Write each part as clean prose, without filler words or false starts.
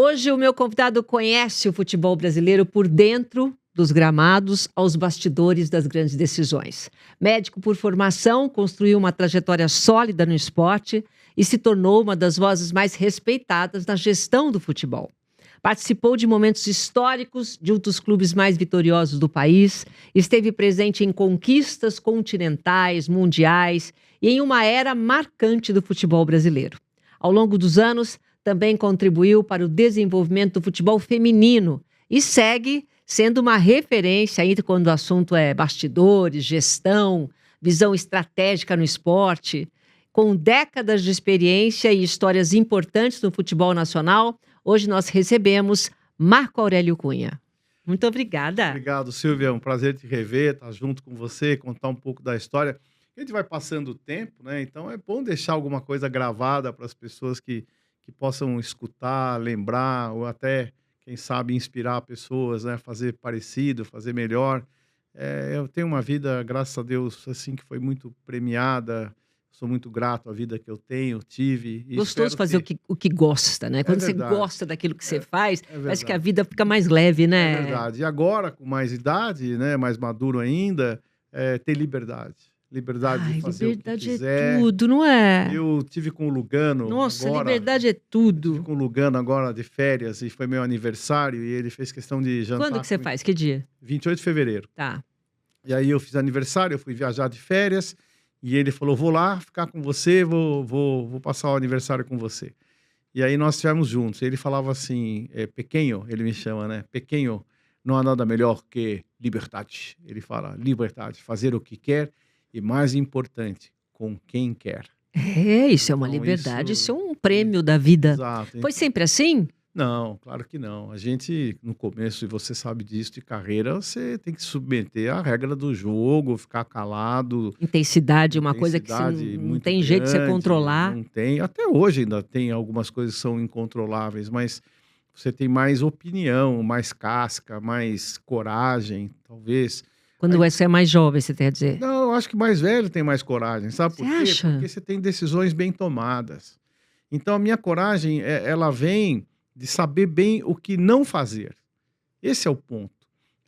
Hoje o meu convidado conhece o futebol brasileiro por dentro dos gramados aos bastidores das grandes decisões. Médico por formação, construiu uma trajetória sólida no esporte e se tornou uma das vozes mais respeitadas na gestão do futebol. Participou de momentos históricos de um dos clubes mais vitoriosos do país, esteve presente em conquistas continentais, mundiais e em uma era marcante do futebol brasileiro. Ao longo dos anos, também contribuiu para o desenvolvimento do futebol feminino e segue sendo uma referência ainda quando o assunto é bastidores, gestão, visão estratégica no esporte. Com décadas de experiência e histórias importantes no futebol nacional, hoje nós recebemos Marco Aurélio Cunha. Muito obrigada. Obrigado, Silvia. É um prazer te rever, estar junto com você, contar um pouco da história. A gente vai passando o tempo, né? Então é bom deixar alguma coisa gravada para as pessoas que possam escutar, lembrar, ou até, quem sabe, inspirar pessoas, né? Fazer parecido, fazer melhor. Eu tenho uma vida, graças a Deus, assim, que foi muito premiada. Sou muito grato à vida que eu tenho, tive. E Gostoso fazer o que gosta, né? Quando você gosta daquilo que você faz, parece que a vida fica mais leve, né? É verdade. E agora, com mais idade, né? Mais maduro ainda, ter liberdade. Liberdade de fazer o que quiser. Liberdade é tudo, não é? Eu tive com o Lugano. Nossa, agora, liberdade é tudo. Tive com o Lugano agora de férias e foi meu aniversário e ele fez questão de jantar. Quando que você faz? Que dia? 28 de fevereiro. Tá. E aí eu fiz aniversário, eu fui viajar de férias e ele falou, vou lá ficar com você, vou passar o aniversário com você. E aí nós estivemos juntos. Ele falava assim, pequeno, ele me chama, né? Pequeno, não há nada melhor que liberdade. Ele fala, liberdade, fazer o que quer e, mais importante, com quem quer. Isso é uma Então, liberdade, isso é um prêmio da vida. Exato. Foi sempre assim? Não, claro que não. A gente, no começo, e você sabe disso, de carreira, você tem que submeter à regra do jogo, ficar calado. Intensidade, uma coisa que você não tem jeito de você controlar. Não tem. Até hoje ainda tem algumas coisas que são incontroláveis, mas você tem mais opinião, mais casca, mais coragem, talvez. Quando você é mais jovem, você quer dizer? Não, eu acho que mais velho tem mais coragem, sabe por quê? Você acha? Porque você tem decisões bem tomadas. Então, a minha coragem, ela vem de saber bem o que não fazer. Esse é o ponto.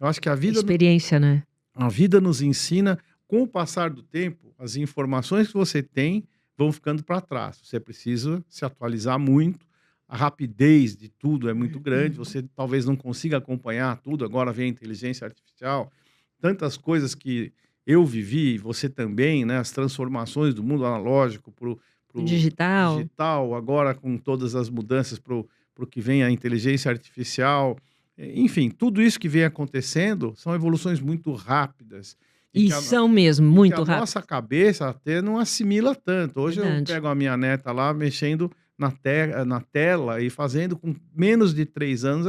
Eu acho que a vida... Experiência, né? A vida nos ensina, com o passar do tempo, as informações que você tem vão ficando para trás. Você precisa se atualizar muito. A rapidez de tudo é muito grande. Você talvez não consiga acompanhar tudo. Agora vem a inteligência artificial. Tantas coisas que eu vivi, você também, né? As transformações do mundo analógico para o digital, agora com todas as mudanças para o que vem a inteligência artificial. Enfim, tudo isso que vem acontecendo são evoluções muito rápidas. E são mesmo, muito rápidas. A nossa cabeça até não assimila tanto. Hoje eu pego a minha neta lá, mexendo na tela e fazendo, com menos de 3 anos,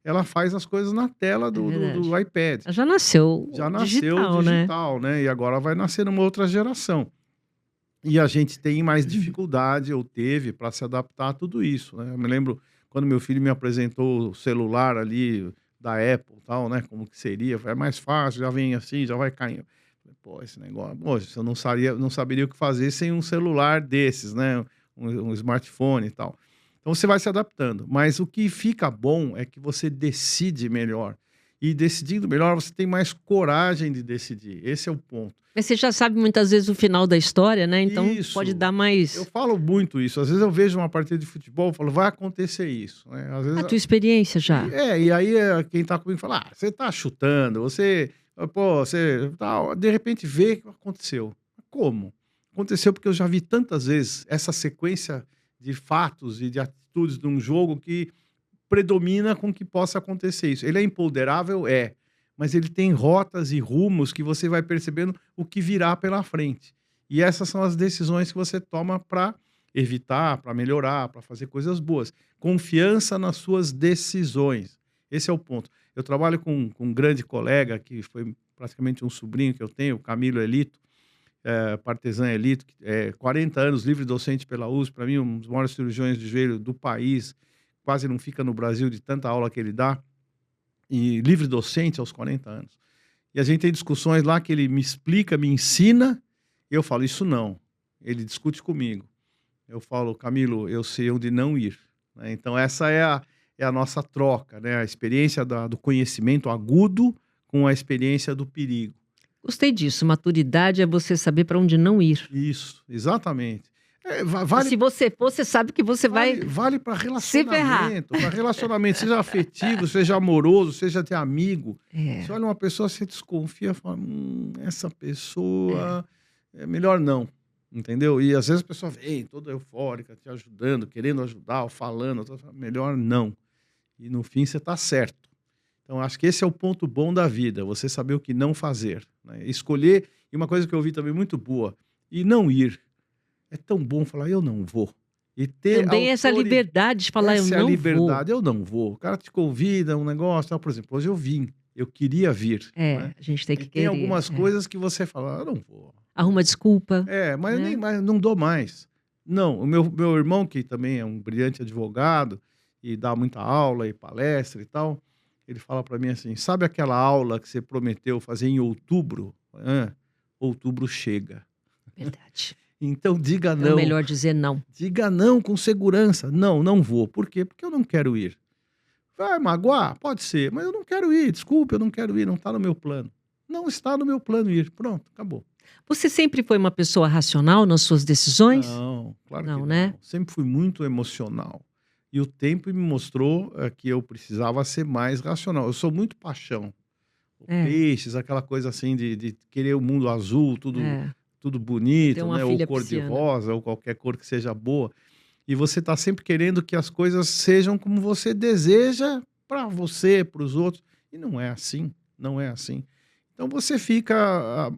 ela faz as coisas na tela do iPad. Já nasceu digital, né? E agora vai nascer uma outra geração. E a gente tem mais dificuldade, ou teve, para se adaptar a tudo isso, né? Eu me lembro quando meu filho me apresentou o celular ali da Apple, tal, né? Como que seria? É mais fácil, já vem assim, já vai caindo. Pô, esse negócio... Poxa, eu não saberia o que fazer sem um celular desses, né? Um smartphone e tal. Então você vai se adaptando. Mas o que fica bom é que você decide melhor. E decidindo melhor, você tem mais coragem de decidir. Esse é o ponto. Mas você já sabe muitas vezes o final da história, né? Então isso. Pode dar mais... Eu falo muito isso. Às vezes eu vejo uma partida de futebol e falo, vai acontecer isso. Né? Às vezes, a tua experiência já. E aí quem tá comigo fala, você tá chutando, você tal. De repente vê que aconteceu. Como? Aconteceu porque eu já vi tantas vezes essa sequência de fatos e de atitudes de um jogo que predomina com que possa acontecer isso. Ele é imponderável? Mas ele tem rotas e rumos que você vai percebendo o que virá pela frente. E essas são as decisões que você toma para evitar, para melhorar, para fazer coisas boas. Confiança nas suas decisões. Esse é o ponto. Eu trabalho com um grande colega, que foi praticamente um sobrinho que eu tenho, o Camilo Elito, Partezan Elito, 40 anos, livre docente pela USP, para mim, um dos maiores cirurgiões de joelho do país, quase não fica no Brasil de tanta aula que ele dá, e livre docente aos 40 anos. E a gente tem discussões lá que ele me explica, me ensina, e eu falo, isso não. Ele discute comigo. Eu falo, Camilo, eu sei onde não ir. Né? Então essa é é a nossa troca, né? A experiência do conhecimento agudo com a experiência do perigo. Gostei disso. Maturidade é você saber para onde não ir. Isso, exatamente. E Vale, se você for, você sabe que você vai vale para se ferrar. relacionamento, seja afetivo, seja amoroso, seja de amigo. É, Você olha uma pessoa, você desconfia, fala, essa pessoa é melhor não, entendeu? E às vezes a pessoa vem toda eufórica, te ajudando, querendo ajudar, ou falando, melhor não. E no fim você está certo. Então acho que esse é o ponto bom da vida, você saber o que não fazer, né? Escolher, e uma coisa que eu ouvi também muito boa, e não ir. É tão bom falar, eu não vou. E ter também essa liberdade de falar, eu essa é a não vou. liberdade, eu não vou. O cara te convida, um negócio, tal. Por exemplo, hoje eu vim, eu queria vir, né? A gente tem E que tem querer. algumas coisas que você fala, eu não vou. Arruma desculpa. Mas né? nem mais, não dou mais. Não, o meu irmão, que também é um brilhante advogado e dá muita aula e palestra e tal, ele fala para mim assim: sabe aquela aula que você prometeu fazer em outubro? Outubro chega. Verdade. Então diga Então é não. melhor dizer não. Diga não com segurança. Não, não vou. Por quê? Porque eu não quero ir. Vai magoar? Pode ser, mas eu não quero ir. Desculpa, eu não quero ir. Não está no meu plano. Não está no meu plano ir. Pronto, acabou. Você sempre foi uma pessoa racional nas suas decisões? Não, claro que Não, não. né? Sempre fui muito emocional. E o tempo me mostrou que eu precisava ser mais racional. Eu sou muito paixão. É. Peixes, aquela coisa assim de querer o mundo azul, tudo Tem bonito, uma né? Ou filha cor de pisciana. rosa, ou qualquer cor que seja boa. E você está sempre querendo que as coisas sejam como você deseja para você, para os outros. E não é assim, não é assim. Então você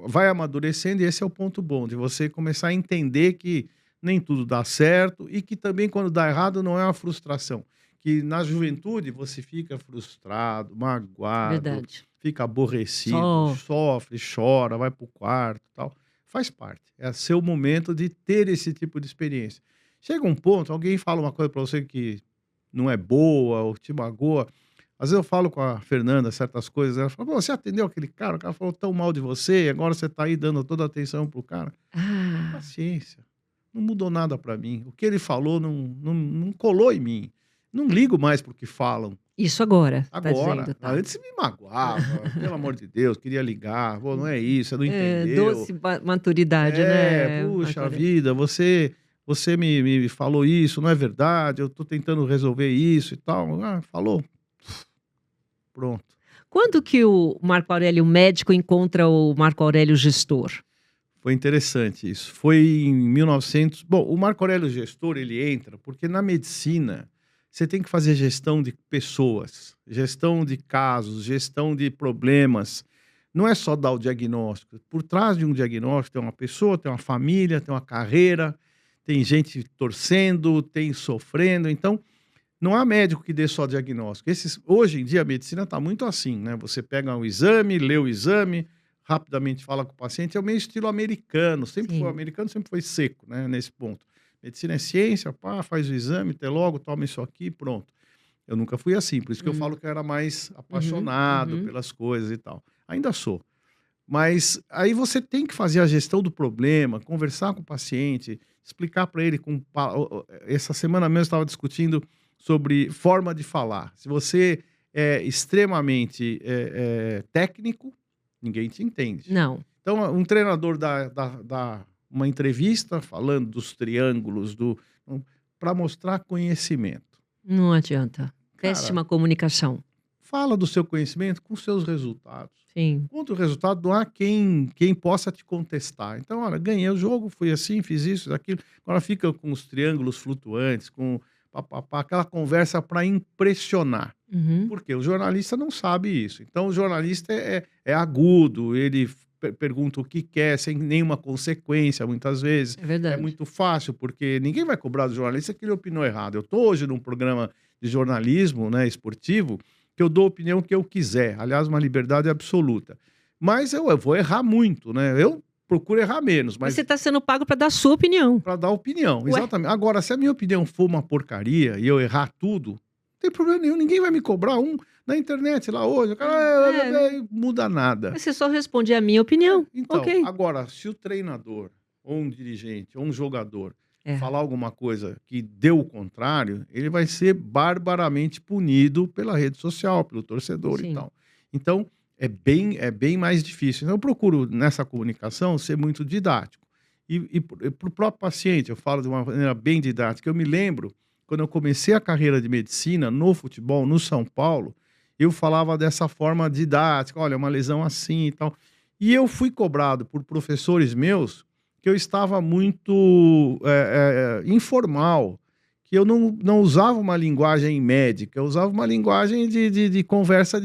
vai amadurecendo, e esse é o ponto bom, de você começar a entender que nem tudo dá certo e que também quando dá errado não é uma frustração. Que na juventude você fica frustrado, magoado, Verdade. fica aborrecido, Sofre. sofre, chora, vai pro quarto e tal. Faz parte. É seu momento de ter esse tipo de experiência. Chega um ponto, alguém fala uma coisa para você que não é boa ou te magoa. Às vezes eu falo com a Fernanda certas coisas, ela fala, "Pô, você atendeu aquele cara? O cara falou tão mal de você, e agora você tá aí dando toda a atenção pro cara." Ah, Paciência. Não mudou nada para mim. O que ele falou não colou em mim. Não ligo mais pro que falam. isso agora, tá Agora, dizendo, tá? antes me magoava, pelo amor de Deus, queria ligar. Pô, não é isso, você não É, entendeu. doce maturidade, né? Puxa Agora, vida, você me falou isso, não é verdade, eu tô tentando resolver isso e tal. Falou, pronto. quando que o Marco Aurélio médico encontra o Marco Aurélio gestor? Foi interessante isso. Foi em 1900. Bom, o Marco Aurélio Gestor, ele entra porque na medicina você tem que fazer gestão de pessoas, gestão de casos, gestão de problemas. Não é só dar o diagnóstico. Por trás de um diagnóstico tem uma pessoa, tem uma família, tem uma carreira, tem gente torcendo, tem sofrendo. Então, não há médico que dê só diagnóstico. Hoje em dia a medicina está muito assim, né? Você pega um exame, lê o exame, rapidamente fala com o paciente. É o meio estilo americano. Sempre foi Sim. americano, sempre foi seco, né? Nesse ponto. Medicina é ciência, pá, faz o exame, até logo, toma isso aqui, pronto. Eu nunca fui assim, por isso que eu falo que eu era mais apaixonado uhum. pelas coisas e tal. Ainda sou. Mas aí você tem que fazer a gestão do problema, conversar com o paciente, explicar para ele. Essa semana mesmo eu estava discutindo sobre forma de falar. Se você é extremamente técnico, ninguém te entende. Não, Então, um treinador dá uma entrevista falando dos triângulos, para mostrar conhecimento. não adianta. Cara, Péssima comunicação. fala do seu conhecimento com seus resultados. Sim. Contra o resultado, não há quem possa te contestar. Então, olha, ganhei o jogo, fui assim, fiz isso, aquilo. Agora fica com os triângulos flutuantes, com aquela conversa para impressionar. Uhum. Porque o jornalista não sabe isso. Então, o jornalista é agudo, ele pergunta o que quer, sem nenhuma consequência, muitas vezes. É verdade. É muito fácil, porque ninguém vai cobrar do jornalista que ele opinou errado. Eu estou hoje num programa de jornalismo, né, esportivo, que eu dou a opinião que eu quiser. Aliás, uma liberdade absoluta. Mas eu vou errar muito, né? Eu procuro errar menos, Mas mas você está sendo pago para dar a sua opinião. para dar opinião, Ué. exatamente. Agora, se a minha opinião for uma porcaria e eu errar tudo, não tem problema nenhum, ninguém vai me cobrar na internet lá hoje, o cara muda nada. Mas você só responde a minha opinião. Então, Ok. agora, se o treinador, ou um dirigente, ou um jogador, É. falar alguma coisa que deu o contrário, ele vai ser barbaramente punido pela rede social, pelo torcedor e Sim. tal. Então, é bem mais difícil. Então, eu procuro, nessa comunicação, ser muito didático. E para o próprio paciente, eu falo de uma maneira bem didática. Eu me lembro, quando eu comecei a carreira de medicina no futebol, no São Paulo, eu falava dessa forma didática, olha, uma lesão assim e tal. E eu fui cobrado por professores meus que eu estava muito informal, que eu não usava uma linguagem médica, eu usava uma linguagem de conversa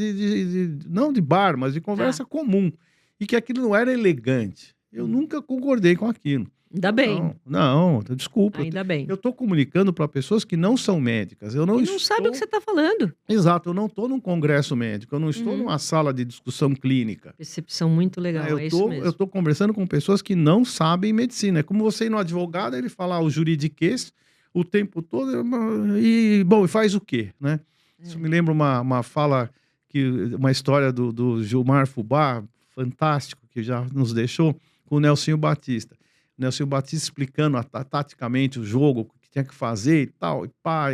não de bar, mas de Tá. conversa comum, e que aquilo não era elegante. Eu nunca concordei com aquilo. Ainda bem, Não, desculpa, ainda bem. eu estou comunicando para pessoas que não são médicas, eu não E não sabe o que você estou está falando. exato, eu não estou num congresso médico, eu não estou Uhum. numa sala de discussão clínica. Percepção muito Né, legal, é isso eu mesmo. tô conversando com pessoas que não sabem medicina. É como você ir no advogado, ele falar o juridiquês o tempo todo, e bom, e faz o quê, né? Isso É. me lembra uma fala uma história do Gilmar Fubá, fantástico, que já nos deixou, com o Nelsinho Batista. O Nelsinho Batista explicando taticamente o jogo, o que tinha que fazer e tal, e pá,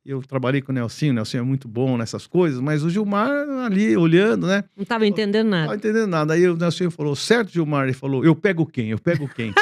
eu trabalhei com o Nelsinho é muito bom nessas coisas, mas o Gilmar ali olhando, né? Não estava entendendo Não nada. estava entendendo nada. Aí o Nelson falou, certo, Gilmar? Ele falou, eu pego quem? Eu pego quem?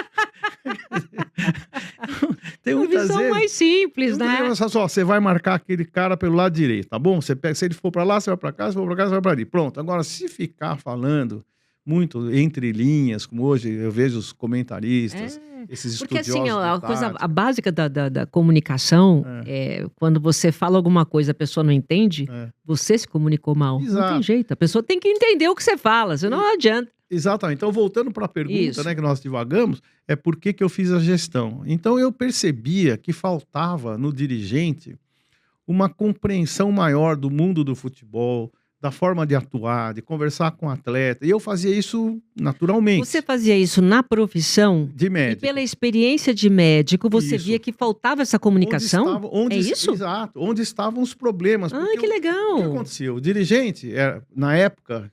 Tem Uma muitas visão vezes. mais simples, né? Só, você vai marcar aquele cara pelo lado direito, tá bom? Você pega, se ele for para lá, você vai para cá, se for para cá, você vai para ali. Pronto. Agora, se ficar falando muito entre linhas, como hoje eu vejo os comentaristas, É. esses Porque assim, estudiosos de a coisa, a tática. básica da comunicação É, é quando você fala alguma coisa, a pessoa não entende, é. você se comunicou mal. Não tem Exato. jeito. A pessoa tem que entender o que você fala, senão não adianta. Exatamente. Então, voltando para a pergunta, né, Isso. que nós divagamos, é por que que eu fiz a gestão. Então, eu percebia que faltava no dirigente uma compreensão maior do mundo do futebol, da forma de atuar, de conversar com o atleta. E eu fazia isso Você naturalmente, fazia isso na profissão de e pela médico. experiência de médico, você via Isso. que faltava essa comunicação? É isso? Exato, onde estavam os problemas, Ah, porque que o que legal. acontecia? O dirigente, na época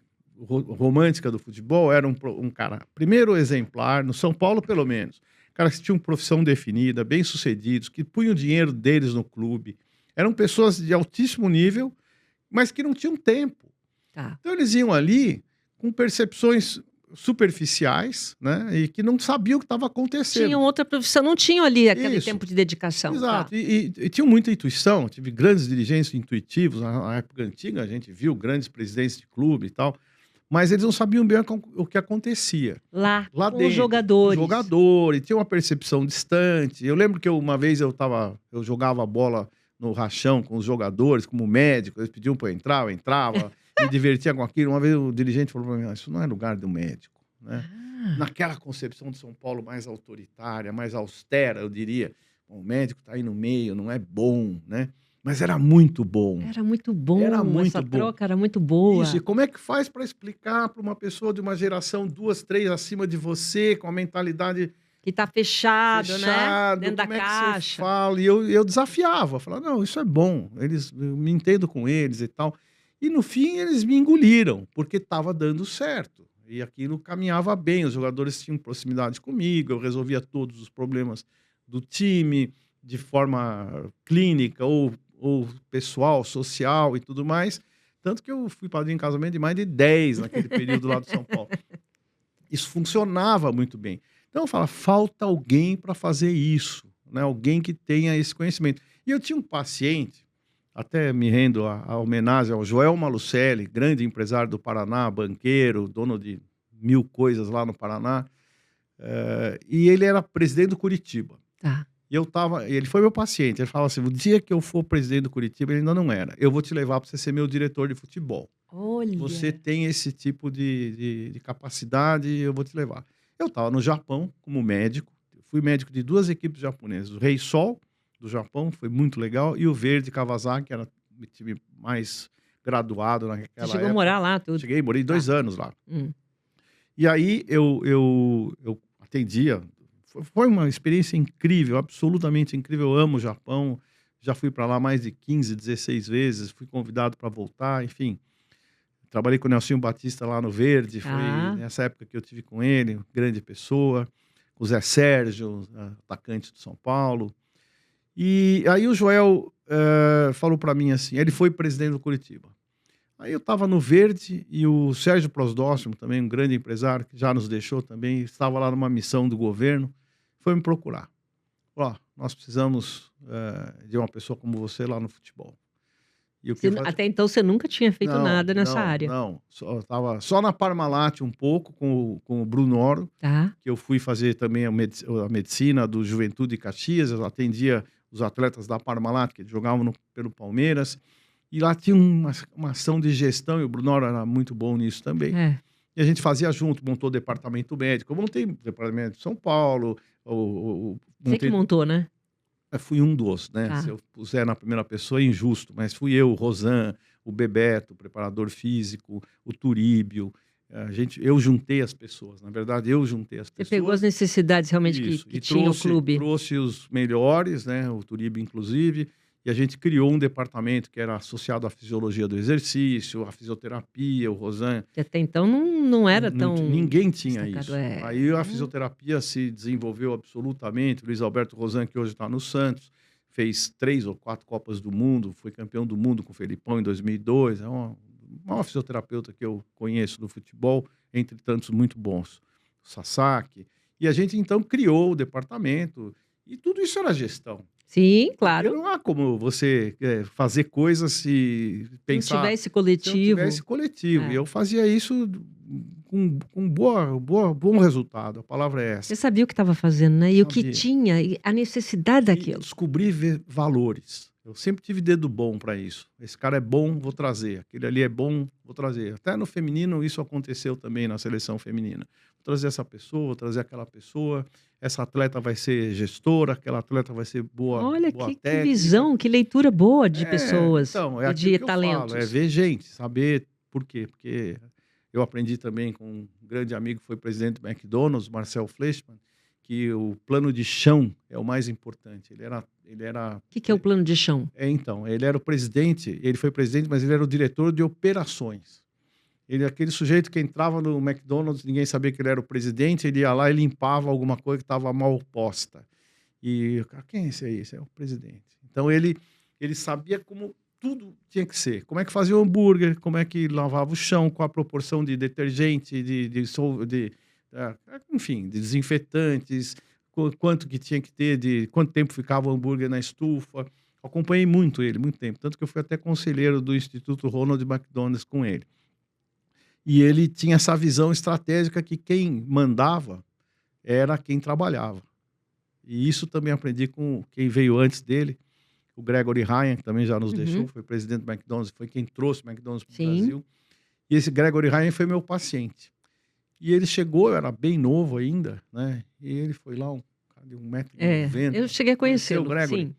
romântica do futebol, era um cara, primeiro exemplar, no São Paulo pelo menos, caras que tinham profissão definida, bem-sucedidos, que punham o dinheiro deles no clube, eram pessoas de altíssimo nível, mas que não tinham tempo. Tá. Então eles iam ali com percepções superficiais, né, e que não sabiam o que estava acontecendo. Tinham outra profissão, não tinham ali aquele Isso. tempo de dedicação, tá? Exato, e tinham muita intuição, tive grandes dirigentes intuitivos, na época antiga a gente viu grandes presidentes de clube e tal, mas eles não sabiam bem o que acontecia Lá, lá com os dentro. O jogadores. jogador, e tinha uma percepção distante. Eu lembro que uma vez eu jogava bola no rachão com os jogadores, como médico, eles pediam para eu entrar, eu entrava, me divertia com aquilo. Uma vez o dirigente falou para mim, isso não é lugar do médico, né? Ah, Naquela concepção de São Paulo mais autoritária, mais austera, eu diria. O médico está aí no meio, não é bom, né? Mas era muito bom. era muito Era bom, muito essa bom. troca era muito boa. Isso, e como é que faz para explicar para uma pessoa de uma geração 2, 3 acima de você, com a mentalidade Que tá fechado, né? fechada, Dentro da como é que você caixa. fala? E eu desafiava, falava, não, isso é bom, eu me entendo com eles e tal. E no fim eles me engoliram, porque estava dando certo. E aquilo caminhava bem, os jogadores tinham proximidade comigo, eu resolvia todos os problemas do time de forma clínica ou pessoal, social e tudo mais. Tanto que eu fui padrinho em casamento de mais de 10 naquele período lá do São Paulo. Isso funcionava muito bem. Então eu falo, falta alguém para fazer isso, né? Alguém que tenha esse conhecimento. E eu tinha um paciente, até me rendo a homenagem ao Joel Malucelli, grande empresário do Paraná, banqueiro, dono de 1000 coisas lá no Paraná, e ele era presidente do Curitiba. Tá. E ele foi meu paciente, ele falava assim, o dia que eu for presidente do Curitiba, ele ainda não era, eu vou te levar para você ser meu diretor de futebol. Você Olha. tem esse tipo de capacidade, eu vou te levar. Eu estava no Japão como médico, fui médico de 2 equipes japonesas, o Rei Sol, do Japão, foi muito legal, e o Verde Kawasaki, que era o time mais graduado Você naquela chegou a época. morar lá, tudo? Cheguei, morei 2 anos lá. Hum. E aí eu atendia, foi uma experiência incrível, absolutamente incrível, eu amo o Japão, já fui para lá mais de 15, 16 vezes, fui convidado para voltar, enfim. Trabalhei com o Nelsinho Batista lá no Verde, foi Tá. nessa época que eu tive com ele, grande pessoa. com o Zé Sérgio, atacante do São Paulo. E aí o Joel falou para mim assim, ele foi presidente do Curitiba. Aí eu estava no Verde e o Sérgio Prosdóximo, também um grande empresário, que já nos deixou também, estava lá numa missão do governo, foi me procurar. Ó, nós precisamos de uma pessoa como você lá no futebol. E o que Até então você nunca tinha feito nada nessa área. Não. Estava só na Parmalat um pouco com o Bruno Oro, Tá. que eu fui fazer também a medicina do Juventude de Caxias, eu atendia os atletas da Parmalat, que jogavam pelo Palmeiras, e lá tinha uma ação de gestão, e o Bruno Oro era muito bom nisso também. E a gente fazia junto, montou o departamento médico. Eu montei o departamento de São Paulo. Você que montou, né? Fui um dos, né? Tá. Se eu puser na primeira pessoa é injusto, mas fui eu, o Rosan, o Bebeto, o preparador físico, o Turíbio. Eu juntei as pessoas, na verdade, eu juntei as pessoas. Você pegou as necessidades realmente que tinha o clube. Trouxe os melhores, né? O Turíbio, inclusive. E a gente criou um departamento que era associado à fisiologia do exercício, à fisioterapia, o Rosan. Que até então não era tão. Ninguém tinha isso. É. Aí a fisioterapia se desenvolveu absolutamente. O Luiz Alberto Rosan, que hoje está no Santos, fez 3 ou 4 Copas do Mundo, foi campeão do mundo com o Felipão em 2002. É uma maior fisioterapeuta que eu conheço do futebol, entre tantos muito bons. O Sasaki. E a gente então criou o departamento. E tudo isso era gestão. Sim, claro. Porque não há como você fazer coisas se pensar... Se não tivesse coletivo. E eu fazia isso com bom resultado. A palavra é essa. Você sabia o que estava fazendo, né? E o que tinha, e a necessidade daquilo. E descobri valores. Eu sempre tive dedo bom para isso. Esse cara é bom, vou trazer. Aquele ali é bom, vou trazer. Até no feminino isso aconteceu também na seleção feminina. Vou trazer essa pessoa, vou trazer aquela pessoa. Essa atleta vai ser gestora, aquela atleta vai ser boa. Olha, boa que técnica. visão, que leitura boa de pessoas. Então, e de talentos. É ver gente, saber por quê. Porque eu aprendi também com um grande amigo que foi presidente do McDonald's, Marcel Fleischmann, que o plano de chão é o mais importante. Ele era... O que é o plano de chão? Então, ele era o presidente, ele foi presidente, mas ele era o diretor de operações. Ele é aquele sujeito que entrava no McDonald's, ninguém sabia que ele era o presidente, ele ia lá e limpava alguma coisa que estava mal posta. E, quem é esse aí? Esse é o presidente. Então, ele sabia como tudo tinha que ser. Como é que fazia o hambúrguer, como é que lavava o chão, qual a proporção de detergente, enfim, de desinfetantes, quanto que tinha que ter, de quanto tempo ficava o hambúrguer na estufa. Acompanhei muito ele, muito tempo. Tanto que eu fui até conselheiro do Instituto Ronald McDonald com ele. E ele tinha essa visão estratégica que quem mandava era quem trabalhava. E isso também aprendi com quem veio antes dele, o Gregory Ryan, que também já nos deixou, foi presidente do McDonald's, foi quem trouxe o McDonald's para o Brasil. E esse Gregory Ryan foi meu paciente. E ele chegou, eu era bem novo ainda, né? E ele foi lá, um cara de 1,90 m. Eu cheguei a conhecê-lo, sim.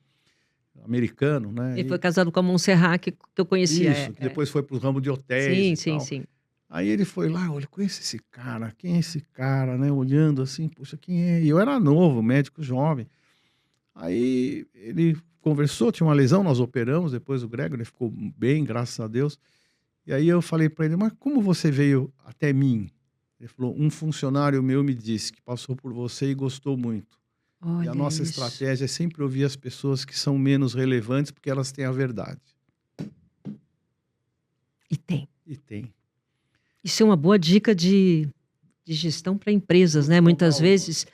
Americano, né? Ele foi casado com a Montserrat, que eu conhecia. Isso, que depois foi para o ramo de hotéis Sim. Aí ele foi lá, olha, conhece esse cara, quem é esse cara, né? Olhando assim, poxa, quem é? E eu era novo, médico jovem. Aí ele conversou, tinha uma lesão, nós operamos, depois o Gregory ficou bem, graças a Deus. E aí eu falei para ele, mas como você veio até mim? Ele falou, um funcionário meu me disse que passou por você e gostou muito. Olha, e a nossa estratégia é sempre ouvir as pessoas que são menos relevantes, porque elas têm a verdade. E tem. Isso é uma boa dica de gestão para empresas, né? Muitas vezes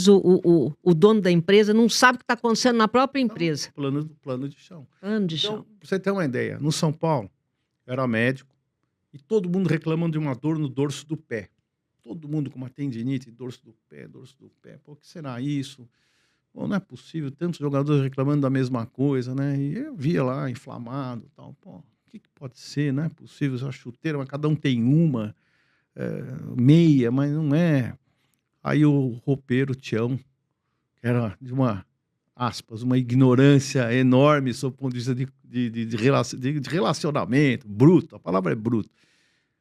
o dono da empresa não sabe o que está acontecendo na própria empresa. Plano de chão. Plano de chão. Pra você ter uma ideia, no São Paulo, eu era médico, e todo mundo reclamando de uma dor no dorso do pé. Todo mundo com uma tendinite, dorso do pé. Pô, o que será isso? Pô, não é possível, tantos jogadores reclamando da mesma coisa, né? E eu via lá, inflamado e tal. Pô, o que pode ser? Não é possível, essa chuteira, mas cada um tem uma, meia, mas não é. Aí o roupeiro, Tião, que era de uma ignorância enorme sob o ponto de vista de relacionamento, bruto, a palavra é bruto.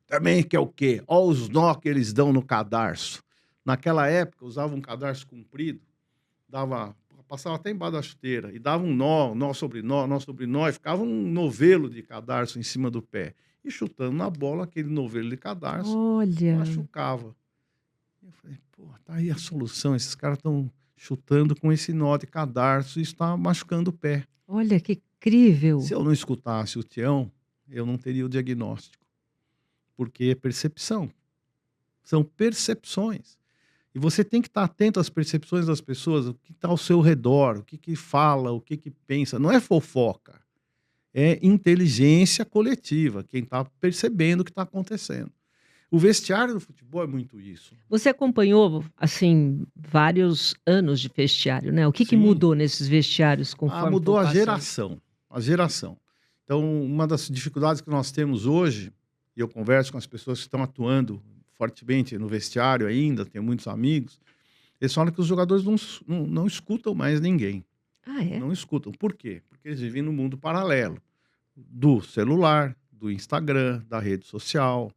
Também que é o quê? Olha os nó que eles dão no cadarço. Naquela época, usavam um cadarço comprido, passava até embaixo da chuteira, e dava um nó sobre nó, e ficava um novelo de cadarço em cima do pé. E chutando na bola, aquele novelo de cadarço, machucava. Eu Eu falei, pô, tá aí a solução. Esses caras estão chutando com esse nó de cadarço e está machucando o pé. Olha que incrível. Se eu não escutasse o Tião, eu não teria o diagnóstico, porque é percepção. São percepções. E você tem que estar atento às percepções das pessoas, o que está ao seu redor, o que que fala, o que que pensa. Não é fofoca, é inteligência coletiva, quem está percebendo o que está acontecendo. O vestiário do futebol é muito isso. Você acompanhou, assim, vários anos de vestiário, né? O que Sim. mudou nesses vestiários conforme Mudou foi a passando? geração. A geração. Então, uma das dificuldades que nós temos hoje, e eu converso com as pessoas que estão atuando fortemente no vestiário ainda, tenho muitos amigos, eles falam que os jogadores não escutam mais ninguém. Ah, é? Não escutam. Por quê? Porque eles vivem num mundo paralelo do celular, do Instagram, da rede social.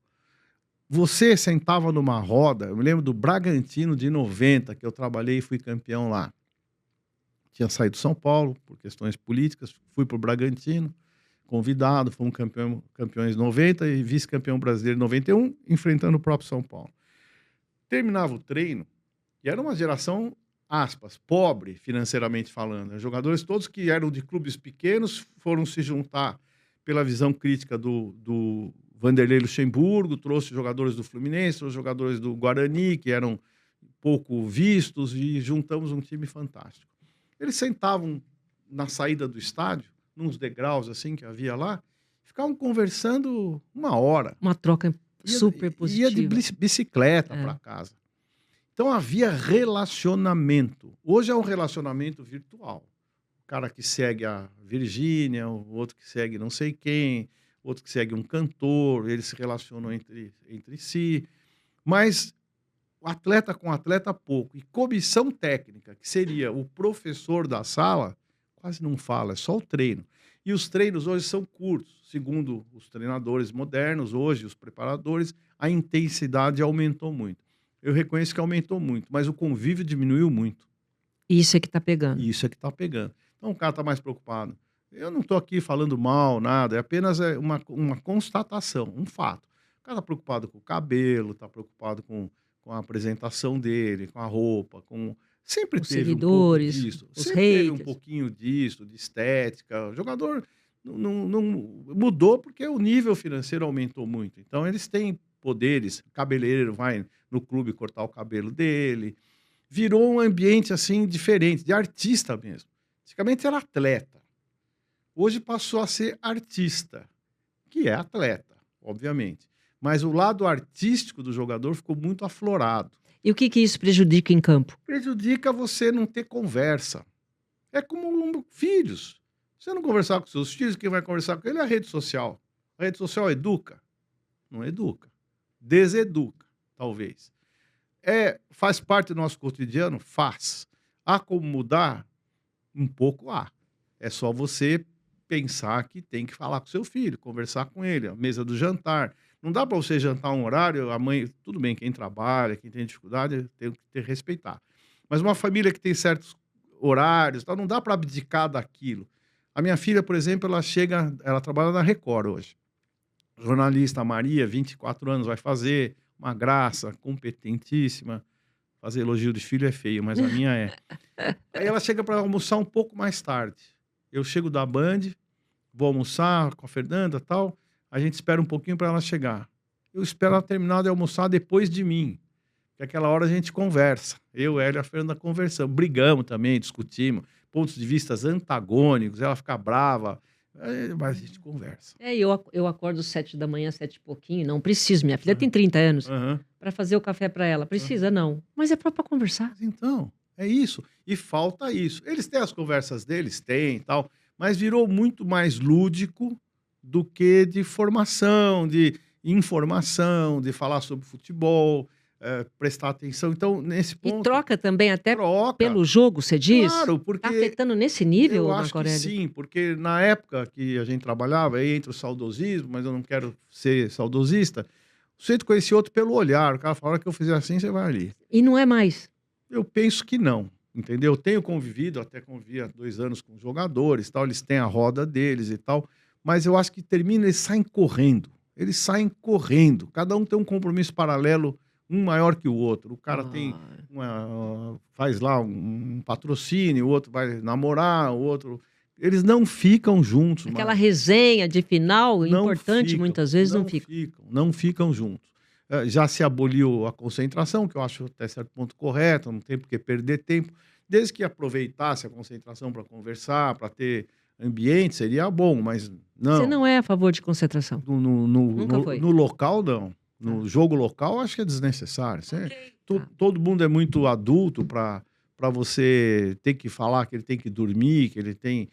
Você sentava numa roda, eu me lembro do Bragantino de 90, que eu trabalhei e fui campeão lá. Tinha saído de São Paulo por questões políticas, fui para o Bragantino, convidado, fomos campeões em 90 e vice-campeão brasileiro em 91, enfrentando o próprio São Paulo. Terminava o treino, e era uma geração, aspas, pobre financeiramente falando. Os jogadores todos que eram de clubes pequenos foram se juntar pela visão crítica do Vanderlei Luxemburgo, trouxe jogadores do Fluminense, trouxe jogadores do Guarani, que eram pouco vistos, e juntamos um time fantástico. Eles sentavam na saída do estádio, nos degraus assim que havia lá, ficavam conversando 1 hora. Uma troca super positiva. Ia de bicicleta para casa. Então havia relacionamento. Hoje é um relacionamento virtual. O cara que segue a Virgínia, o outro que segue não sei quem, outro que segue um cantor, eles se relacionam entre si. Mas o atleta com atleta pouco. E comissão técnica, que seria o professor da sala, quase não fala, é só o treino. E os treinos hoje são curtos. Segundo os treinadores modernos, hoje, os preparadores, a intensidade aumentou muito. Eu reconheço que aumentou muito, mas o convívio diminuiu muito. Isso é que está pegando. Isso é que está pegando. Então o cara está mais preocupado. Eu não estou aqui falando mal, nada, é apenas uma constatação, um fato. O cara está preocupado com o cabelo, está preocupado com a apresentação dele, com a roupa, sempre Os teve seguidores, um pouco disso. os Sempre teve um haters. pouquinho disso, de estética. O jogador não mudou porque o nível financeiro aumentou muito. Então eles têm poderes. O cabeleireiro vai no clube cortar o cabelo dele. Virou um ambiente assim diferente, de artista mesmo. Antigamente era atleta. Hoje passou a ser artista, que é atleta, obviamente. Mas o lado artístico do jogador ficou muito aflorado. E o que isso prejudica em campo? Prejudica você não ter conversa. É como filhos. Você não conversar com seus filhos, quem vai conversar com ele é a rede social. A rede social educa? Não educa. Deseduca, talvez. Faz parte do nosso cotidiano? Faz. Há como mudar? Um pouco há. É só você pensar que tem que falar com seu filho, conversar com ele, a mesa do jantar. Não dá para você jantar um horário, a mãe, tudo bem, quem trabalha, quem tem dificuldade, tem que respeitar. Mas uma família que tem certos horários, tal, não dá para abdicar daquilo. A minha filha, por exemplo, ela trabalha na Record hoje. Jornalista Maria, 24 anos, vai fazer, uma graça, competentíssima. Fazer elogio de filho é feio, mas a minha é. Aí ela chega para almoçar um pouco mais tarde. Eu chego da Band, vou almoçar com a Fernanda e tal. A gente espera um pouquinho para ela chegar. Eu espero ela terminar de almoçar depois de mim. Porque aquela hora a gente conversa. Eu, ela e a Fernanda conversamos. Brigamos também, discutimos. Pontos de vista antagônicos. Ela fica brava. Mas a gente conversa. Eu acordo 7 da manhã, 7 e pouquinho. Não preciso. Minha filha tem 30 anos. Para fazer o café para ela. Precisa, não. Mas é para conversar. Mas então, é isso. E falta isso. Eles têm as conversas deles, têm e tal. Mas virou muito mais lúdico do que de formação, de informação, de falar sobre futebol, prestar atenção. Então, nesse ponto... E troca também até troca. pelo jogo, você diz? Claro, porque... Está afetando nesse nível, eu Marco acho que Aurélio? sim, porque na época que a gente trabalhava, aí entra o saudosismo, mas eu não quero ser saudosista, o sujeito conhecia outro pelo olhar. O cara falava que eu fizer assim, você vai ali. E não é mais? Eu penso que não, entendeu? Eu tenho convivido, até convivi há 2 anos com jogadores, tal, eles têm a roda deles e tal, mas eu acho que termina, eles saem correndo. Eles saem correndo. Cada um tem um compromisso paralelo um maior que o outro. O cara Ah, faz lá um patrocínio, o outro vai namorar, o outro... Eles não ficam juntos aquela mais. resenha de final, Não importante, ficam, muitas vezes não não fica. ficam, não ficam juntos. Já se aboliu a concentração, que eu acho até certo ponto correto, não tem por que perder tempo. Desde que aproveitasse a concentração para conversar, para ter ambiente, seria bom, mas Você não. não é a favor de concentração? Nunca foi? No local, não. Tá. No jogo local, acho que é desnecessário. Tá. Todo mundo é muito adulto para você ter que falar que ele tem que dormir, que ele tem.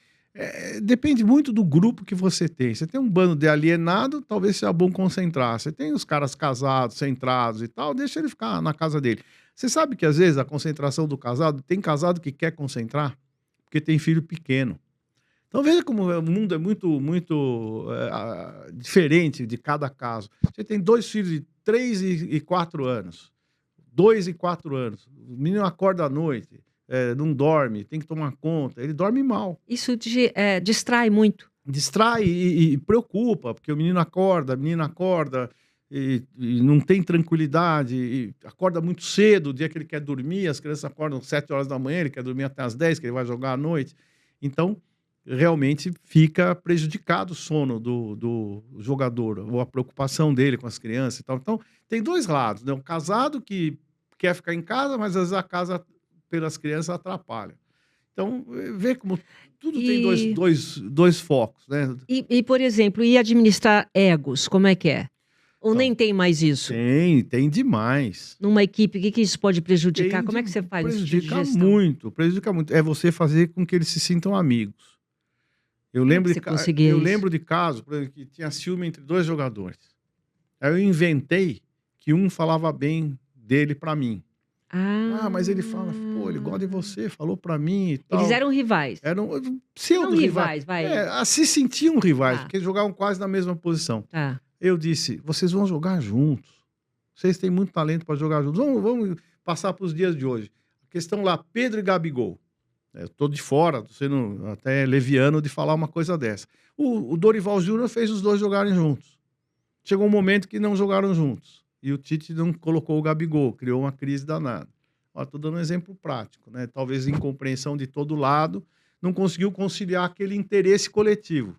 Depende muito do grupo que você tem. Você tem um bando de alienado, talvez seja bom concentrar. Você tem os caras casados, centrados e tal, deixa ele ficar na casa dele. Você sabe que às vezes a concentração do casado, tem casado que quer concentrar porque tem filho pequeno. Então veja como o mundo é muito diferente de cada caso. Você tem 2 filhos de 3 e 4 anos, 2 e 4 anos. O menino acorda à noite, não dorme, tem que tomar conta. Ele dorme mal. Isso distrai muito. Distrai e preocupa, porque o menino acorda, a menina acorda e não tem tranquilidade, e acorda muito cedo, o dia que ele quer dormir, as crianças acordam 7 horas da manhã, ele quer dormir até às 10, que ele vai jogar à noite. Então, realmente fica prejudicado o sono do jogador, ou a preocupação dele com as crianças e tal. Então, tem 2 lados, né? Um casado que quer ficar em casa, mas às vezes a casa, pelas crianças, atrapalha. Então, vê como tudo tem E, dois focos, né? por exemplo, e administrar egos, como é que é? Ou nem Então, tem mais isso? tem demais. Numa equipe, o que isso pode prejudicar? Tem Como é de que você faz esse tipo de prejudica gestão? muito, prejudica muito. É você fazer com que eles se sintam amigos. Como é que você conseguia Eu isso? lembro de caso, por exemplo, que tinha ciúme entre 2 jogadores. Aí eu inventei que um falava bem dele pra mim. Ah, "Ah, mas ele fala, pô, ele gosta de você, falou pra mim e eles tal". eram rivais. Eram Não pseudo-rivais. rivais, vai. Se sentiam rivais, Tá, porque jogavam quase na mesma posição. tá. Eu disse: "Vocês vão jogar juntos. Vocês têm muito talento para jogar juntos. Vamos passar para os dias de hoje". A questão lá, Pedro e Gabigol. Eu tô de fora, tô sendo até leviano de falar uma coisa dessa. O Dorival Júnior fez os 2 jogarem juntos. Chegou um momento que não jogaram juntos. E o Tite não colocou o Gabigol, criou uma crise danada. Ó, tô dando um exemplo prático, né? Talvez incompreensão de todo lado, não conseguiu conciliar aquele interesse coletivo.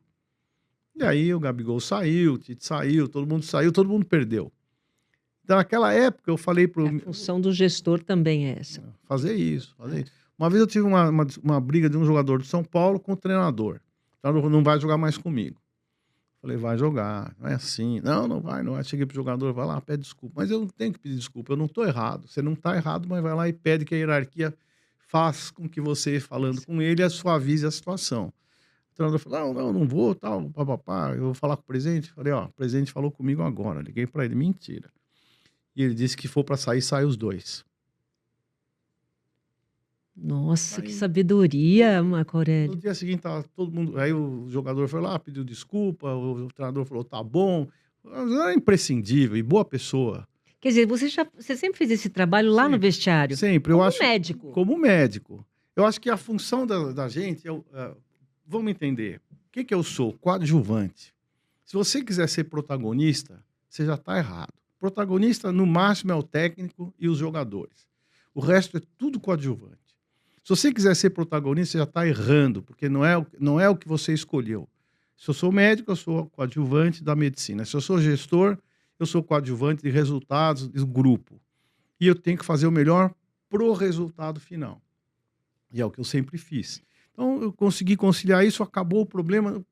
E aí o Gabigol saiu, o Tite saiu, todo mundo perdeu. Então, naquela época, eu falei A função do gestor também é essa. fazer isso, fazer isso. Uma vez eu tive uma briga de um jogador de São Paulo com o treinador. O treinador não vai jogar mais comigo. Falei, vai jogar, não é assim. Não, não vai, não vai. Cheguei pro jogador, vai lá, pede desculpa. Mas eu não tenho que pedir desculpa, eu não tô errado. Você não tá errado, mas vai lá e pede que a hierarquia faça com que você, falando com ele, suavize a situação. O treinador falou, não vou, tal, papapá. Eu vou falar com o presidente. Falei, ó, o presidente falou comigo agora. Liguei pra ele, mentira. E ele disse que for pra sair, sai os 2. Nossa, que Aí, sabedoria, Marco no Aurélio. dia seguinte, tava todo mundo. Aí o jogador foi lá, pediu desculpa, o treinador falou, tá bom. Era imprescindível e boa pessoa. Quer dizer, você sempre fez esse trabalho lá no Sempre, vestiário, sempre. Eu como acho, médico. como médico, eu acho que a função da gente vamos entender. O que eu sou? Coadjuvante. Se você quiser ser protagonista, você já está errado. Protagonista, no máximo, é o técnico e os jogadores. O resto é tudo coadjuvante. Se você quiser ser protagonista, você já está errando, porque não é o que você escolheu. Se eu sou médico, eu sou coadjuvante da medicina. Se eu sou gestor, eu sou coadjuvante de resultados do grupo. E eu tenho que fazer o melhor pro resultado final. E é o que eu sempre fiz. Então, eu consegui conciliar isso, acabou o problema.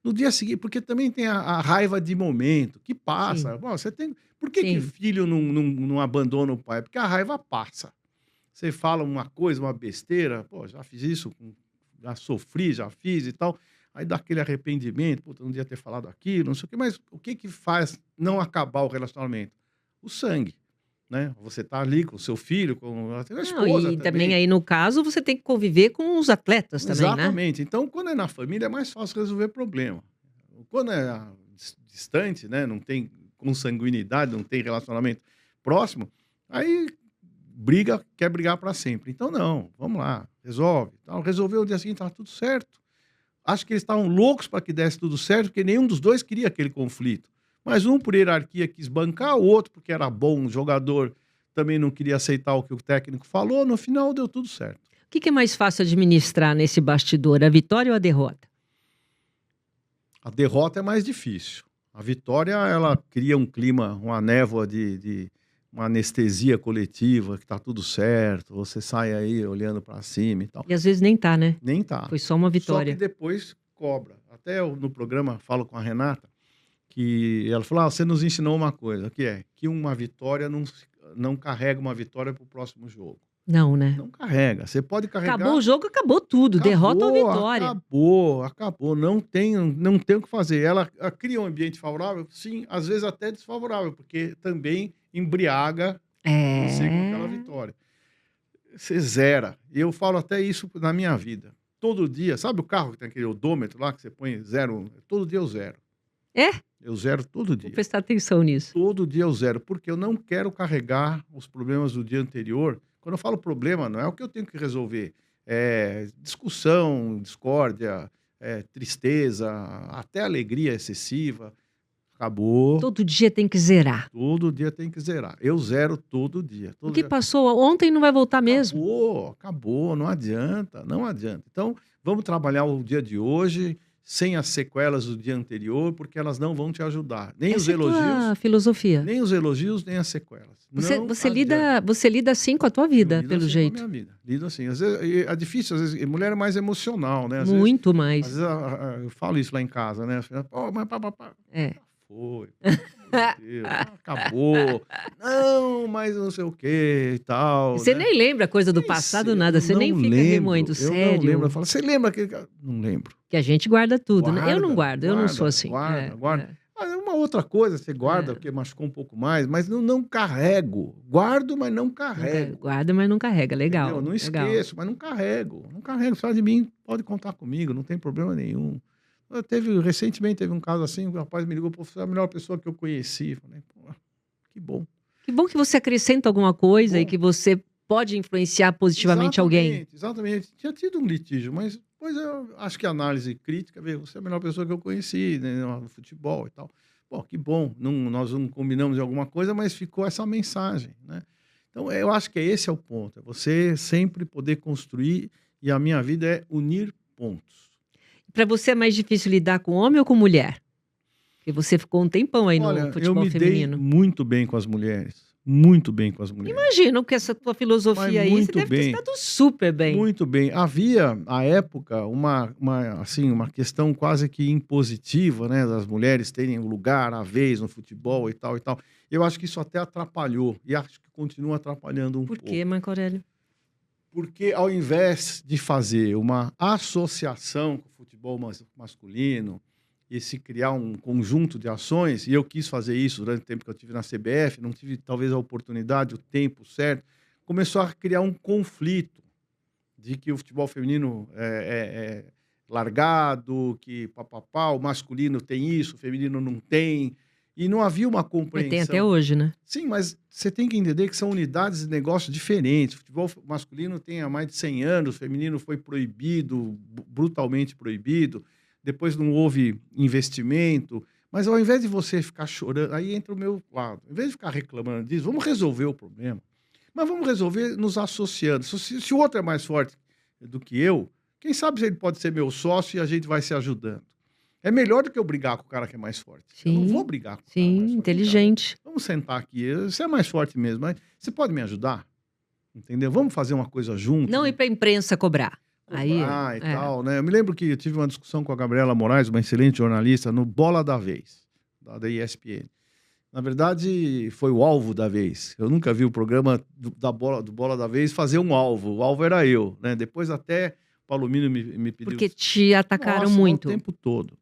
No dia seguinte, porque também tem a raiva de momento, que passa. Sim, Bom, você tem... Por que sim. filho não abandona o pai? Porque a raiva passa. Você fala uma coisa, uma besteira, pô, já fiz isso, já sofri, já fiz e tal. Aí dá aquele arrependimento, puta, não devia ter falado aquilo, não sei o quê. Mas o que faz não acabar o relacionamento? O sangue, né? Você tá ali com o seu filho, com a Não, esposa e também também. aí no caso você tem que conviver com os atletas também, né? Exatamente. Então, quando é na família, é mais fácil resolver problema. Quando é distante, né? Não tem consanguinidade, não tem relacionamento próximo, aí quer brigar para sempre. Então, não, vamos lá, resolve. Então, resolveu o dia seguinte, estava tudo certo. Acho que eles estavam loucos para que desse tudo certo, porque nenhum dos dois queria aquele conflito. Mas um, por hierarquia, quis bancar, o outro, porque era bom, um jogador, também não queria aceitar o que o técnico falou, no final deu tudo certo. O que é mais fácil administrar nesse bastidor, a vitória ou a derrota? A derrota é mais difícil. A vitória, ela cria um clima, uma névoa de uma anestesia coletiva, que tá tudo certo, você sai aí olhando para cima e tal. E às vezes nem tá, né? Nem tá. Foi só uma Só que vitória. depois cobra. Até no programa falo com a Renata, que ela falou, você nos ensinou uma coisa, que é que uma vitória não carrega uma vitória para o próximo jogo. Não, né? Não carrega. Você pode carregar... Acabou o jogo, acabou tudo. Derrota ou vitória. Acabou. Não tem o que fazer. Ela cria um ambiente favorável? Sim, às vezes até desfavorável, porque também embriaga você com aquela vitória. Você zera. E eu falo até isso na minha vida. Todo dia, sabe o carro que tem aquele odômetro lá, que você põe zero? Todo dia eu zero. É? Eu zero todo dia. Vou prestar atenção nisso. Todo dia eu zero, porque eu não quero carregar os problemas do dia anterior. Quando eu falo problema, não é o que eu tenho que resolver. É discussão, discórdia, tristeza, até alegria excessiva. Acabou. Todo dia tem que zerar. Todo dia tem que zerar. Eu zero todo dia. O que passou ontem não vai voltar mesmo. Acabou. Não adianta. Então, vamos trabalhar o dia de hoje sem as sequelas do dia anterior, porque elas não vão te ajudar. Nem os elogios. É a filosofia. Nem os elogios, nem as sequelas. Você lida assim com a tua vida, pelo jeito. Com a minha vida. Lido assim. Às vezes, é difícil, às vezes, mulher é mais emocional, né? Muito mais. Às vezes eu falo isso lá em casa, né? Mas foi. Meu Deus, acabou. Não, mas não sei o que e tal. Você né? nem lembra coisa do passado, nada. Você nem fica remoendo, sério. Eu não lembro. Eu falo, você lembra que... Não lembro. Que a gente guarda tudo, né? Eu não guardo, eu não sou assim. Guarda. Uma outra coisa você guarda, porque machucou um pouco mais, mas não carrego. Guardo, mas não carrego. Guarda, mas não carrega. Legal. Eu não esqueço, mas não carrego. Não carrego. Só de mim, pode contar comigo, não tem problema nenhum. Recentemente teve um caso assim, o rapaz me ligou, você é a melhor pessoa que eu conheci. Eu falei, pô, que bom. Que bom que você acrescenta alguma coisa e que você pode influenciar positivamente alguém. Exatamente. Tinha tido um litígio, mas depois eu acho que a análise crítica, você é a melhor pessoa que eu conheci, né, no futebol e tal. Pô, que bom. Nós não combinamos de alguma coisa, mas ficou essa mensagem, né? Então, eu acho que esse é o ponto. É você sempre poder construir, e a minha vida é unir pontos. Para você é mais difícil lidar com homem ou com mulher? Porque você ficou um tempão aí no futebol feminino. Eu me dei muito bem com as mulheres. Muito bem com as mulheres. Imagino que essa tua filosofia aí, você deve ter estado super bem. Muito bem. Havia, à época, uma questão quase que impositiva, né? Das mulheres terem um lugar, a vez no futebol e tal e tal. Eu acho que isso até atrapalhou. E acho que continua atrapalhando um pouco. Por quê, Marco Aurélio? Porque ao invés de fazer uma associação com o futebol masculino e se criar um conjunto de ações, e eu quis fazer isso durante o tempo que eu tive na CBF, não tive talvez a oportunidade, o tempo certo, começou a criar um conflito de que o futebol feminino é largado, que o masculino tem isso, o feminino não tem. E não havia uma compreensão. Tem até hoje, né? Sim, mas você tem que entender que são unidades de negócio diferentes. O futebol masculino tem há mais de 100 anos, o feminino foi proibido, brutalmente proibido. Depois não houve investimento. Mas ao invés de você ficar chorando, aí entra o meu lado. Ao invés de ficar reclamando disso, vamos resolver o problema. Mas vamos resolver nos associando. Se o outro é mais forte do que eu, quem sabe se ele pode ser meu sócio e a gente vai se ajudando. É melhor do que eu brigar com o cara que é mais forte. Sim, eu não vou brigar com o cara mais forte. Inteligente. Vamos sentar aqui. Você é mais forte mesmo, mas você pode me ajudar? Entendeu? Vamos fazer uma coisa junto. Não ir para a imprensa cobrar. E tal, né? Eu me lembro que eu tive uma discussão com a Gabriela Moraes, uma excelente jornalista, no Bola da Vez, da ESPN. Na verdade, foi o alvo da vez. Eu nunca vi o programa do Bola da Vez fazer um alvo. O alvo era eu, né? Depois até o Palomino me pediu... Porque te atacaram muito. O tempo todo.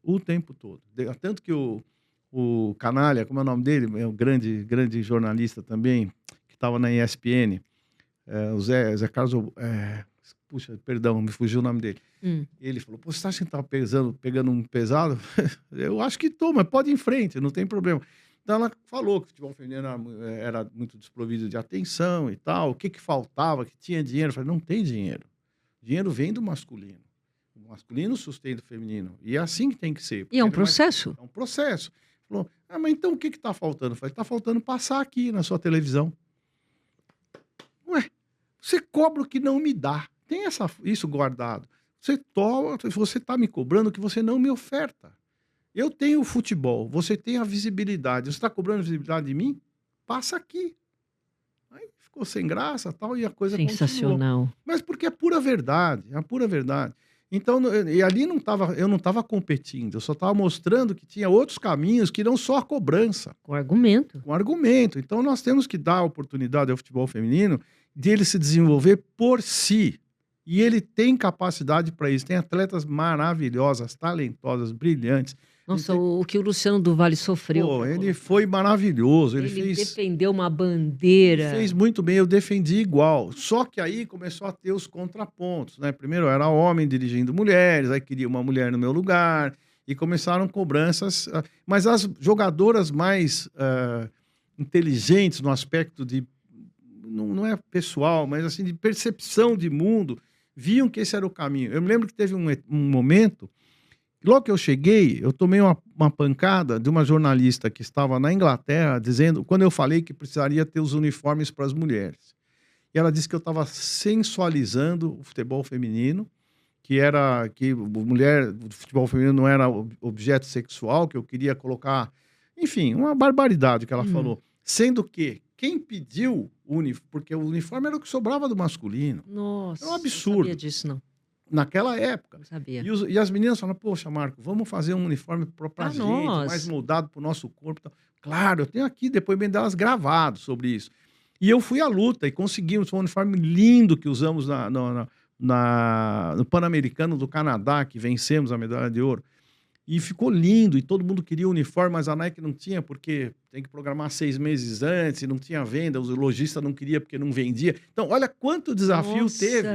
Tanto que o Canalha, como é o nome dele? É um grande jornalista também, que estava na ESPN, o Zé Carlos... puxa, perdão, me fugiu o nome dele. Ele falou, você está achando que estava pegando um pesado? Eu acho que estou, mas pode ir em frente, não tem problema. Então ela falou que o futebol feminino era muito desprovido de atenção e tal, o que faltava, que tinha dinheiro. Eu falei, não tem dinheiro. Dinheiro vem do masculino. O masculino sustenta o feminino. E é assim que tem que ser. E é um processo. É um processo. Falou, mas então o que está faltando? Eu falei, está faltando passar aqui na sua televisão. Você cobra o que não me dá. Tem isso guardado. Você está me cobrando o que você não me oferta. Eu tenho o futebol, você tem a visibilidade. Você está cobrando visibilidade de mim? Passa aqui. Aí ficou sem graça tal, e a coisa continuou. Sensacional. Mas porque é pura verdade, é a pura verdade. Então, e ali eu não estava competindo, eu só estava mostrando que tinha outros caminhos que não só a cobrança, Com argumento. com argumento. Então, nós temos que dar a oportunidade ao futebol feminino de ele se desenvolver por si. E ele tem capacidade para isso. Tem atletas maravilhosas, talentosas, brilhantes. Nossa, o que o Luciano do Vale sofreu. Pô, pra ele colocar. foi maravilhoso. Ele Ele fez, defendeu uma bandeira. fez muito bem, eu defendi igual. Só que aí começou a ter os contrapontos, né? Primeiro era homem dirigindo mulheres, aí queria uma mulher no meu lugar, e começaram cobranças. Mas as jogadoras mais inteligentes no aspecto de. Não é pessoal, mas assim, de percepção de mundo, viam que esse era o caminho. Eu me lembro que teve um momento. Logo que eu cheguei, eu tomei uma pancada de uma jornalista que estava na Inglaterra, dizendo, quando eu falei que precisaria ter os uniformes para as mulheres. E ela disse que eu estava sensualizando o futebol feminino, que o futebol feminino não era objeto sexual, que eu queria colocar, enfim, uma barbaridade que ela falou. Sendo que quem pediu o uniforme, porque o uniforme era o que sobrava do masculino. Nossa, É um absurdo. não sabia disso, não. Naquela época. Não sabia. E as meninas falam, poxa, Marco, vamos fazer um uniforme pra gente, nós. mais moldado pro nosso corpo. Tal. Claro, eu tenho aqui depoimento delas gravado sobre isso. E eu fui à luta e conseguimos um uniforme lindo que usamos no Pan-Americano do Canadá, que vencemos a medalha de ouro. E ficou lindo, e todo mundo queria o uniforme, mas a Nike não tinha, porque tem que programar 6 meses antes, e não tinha venda, o lojista não queria porque não vendia. Então, olha quanto desafio teve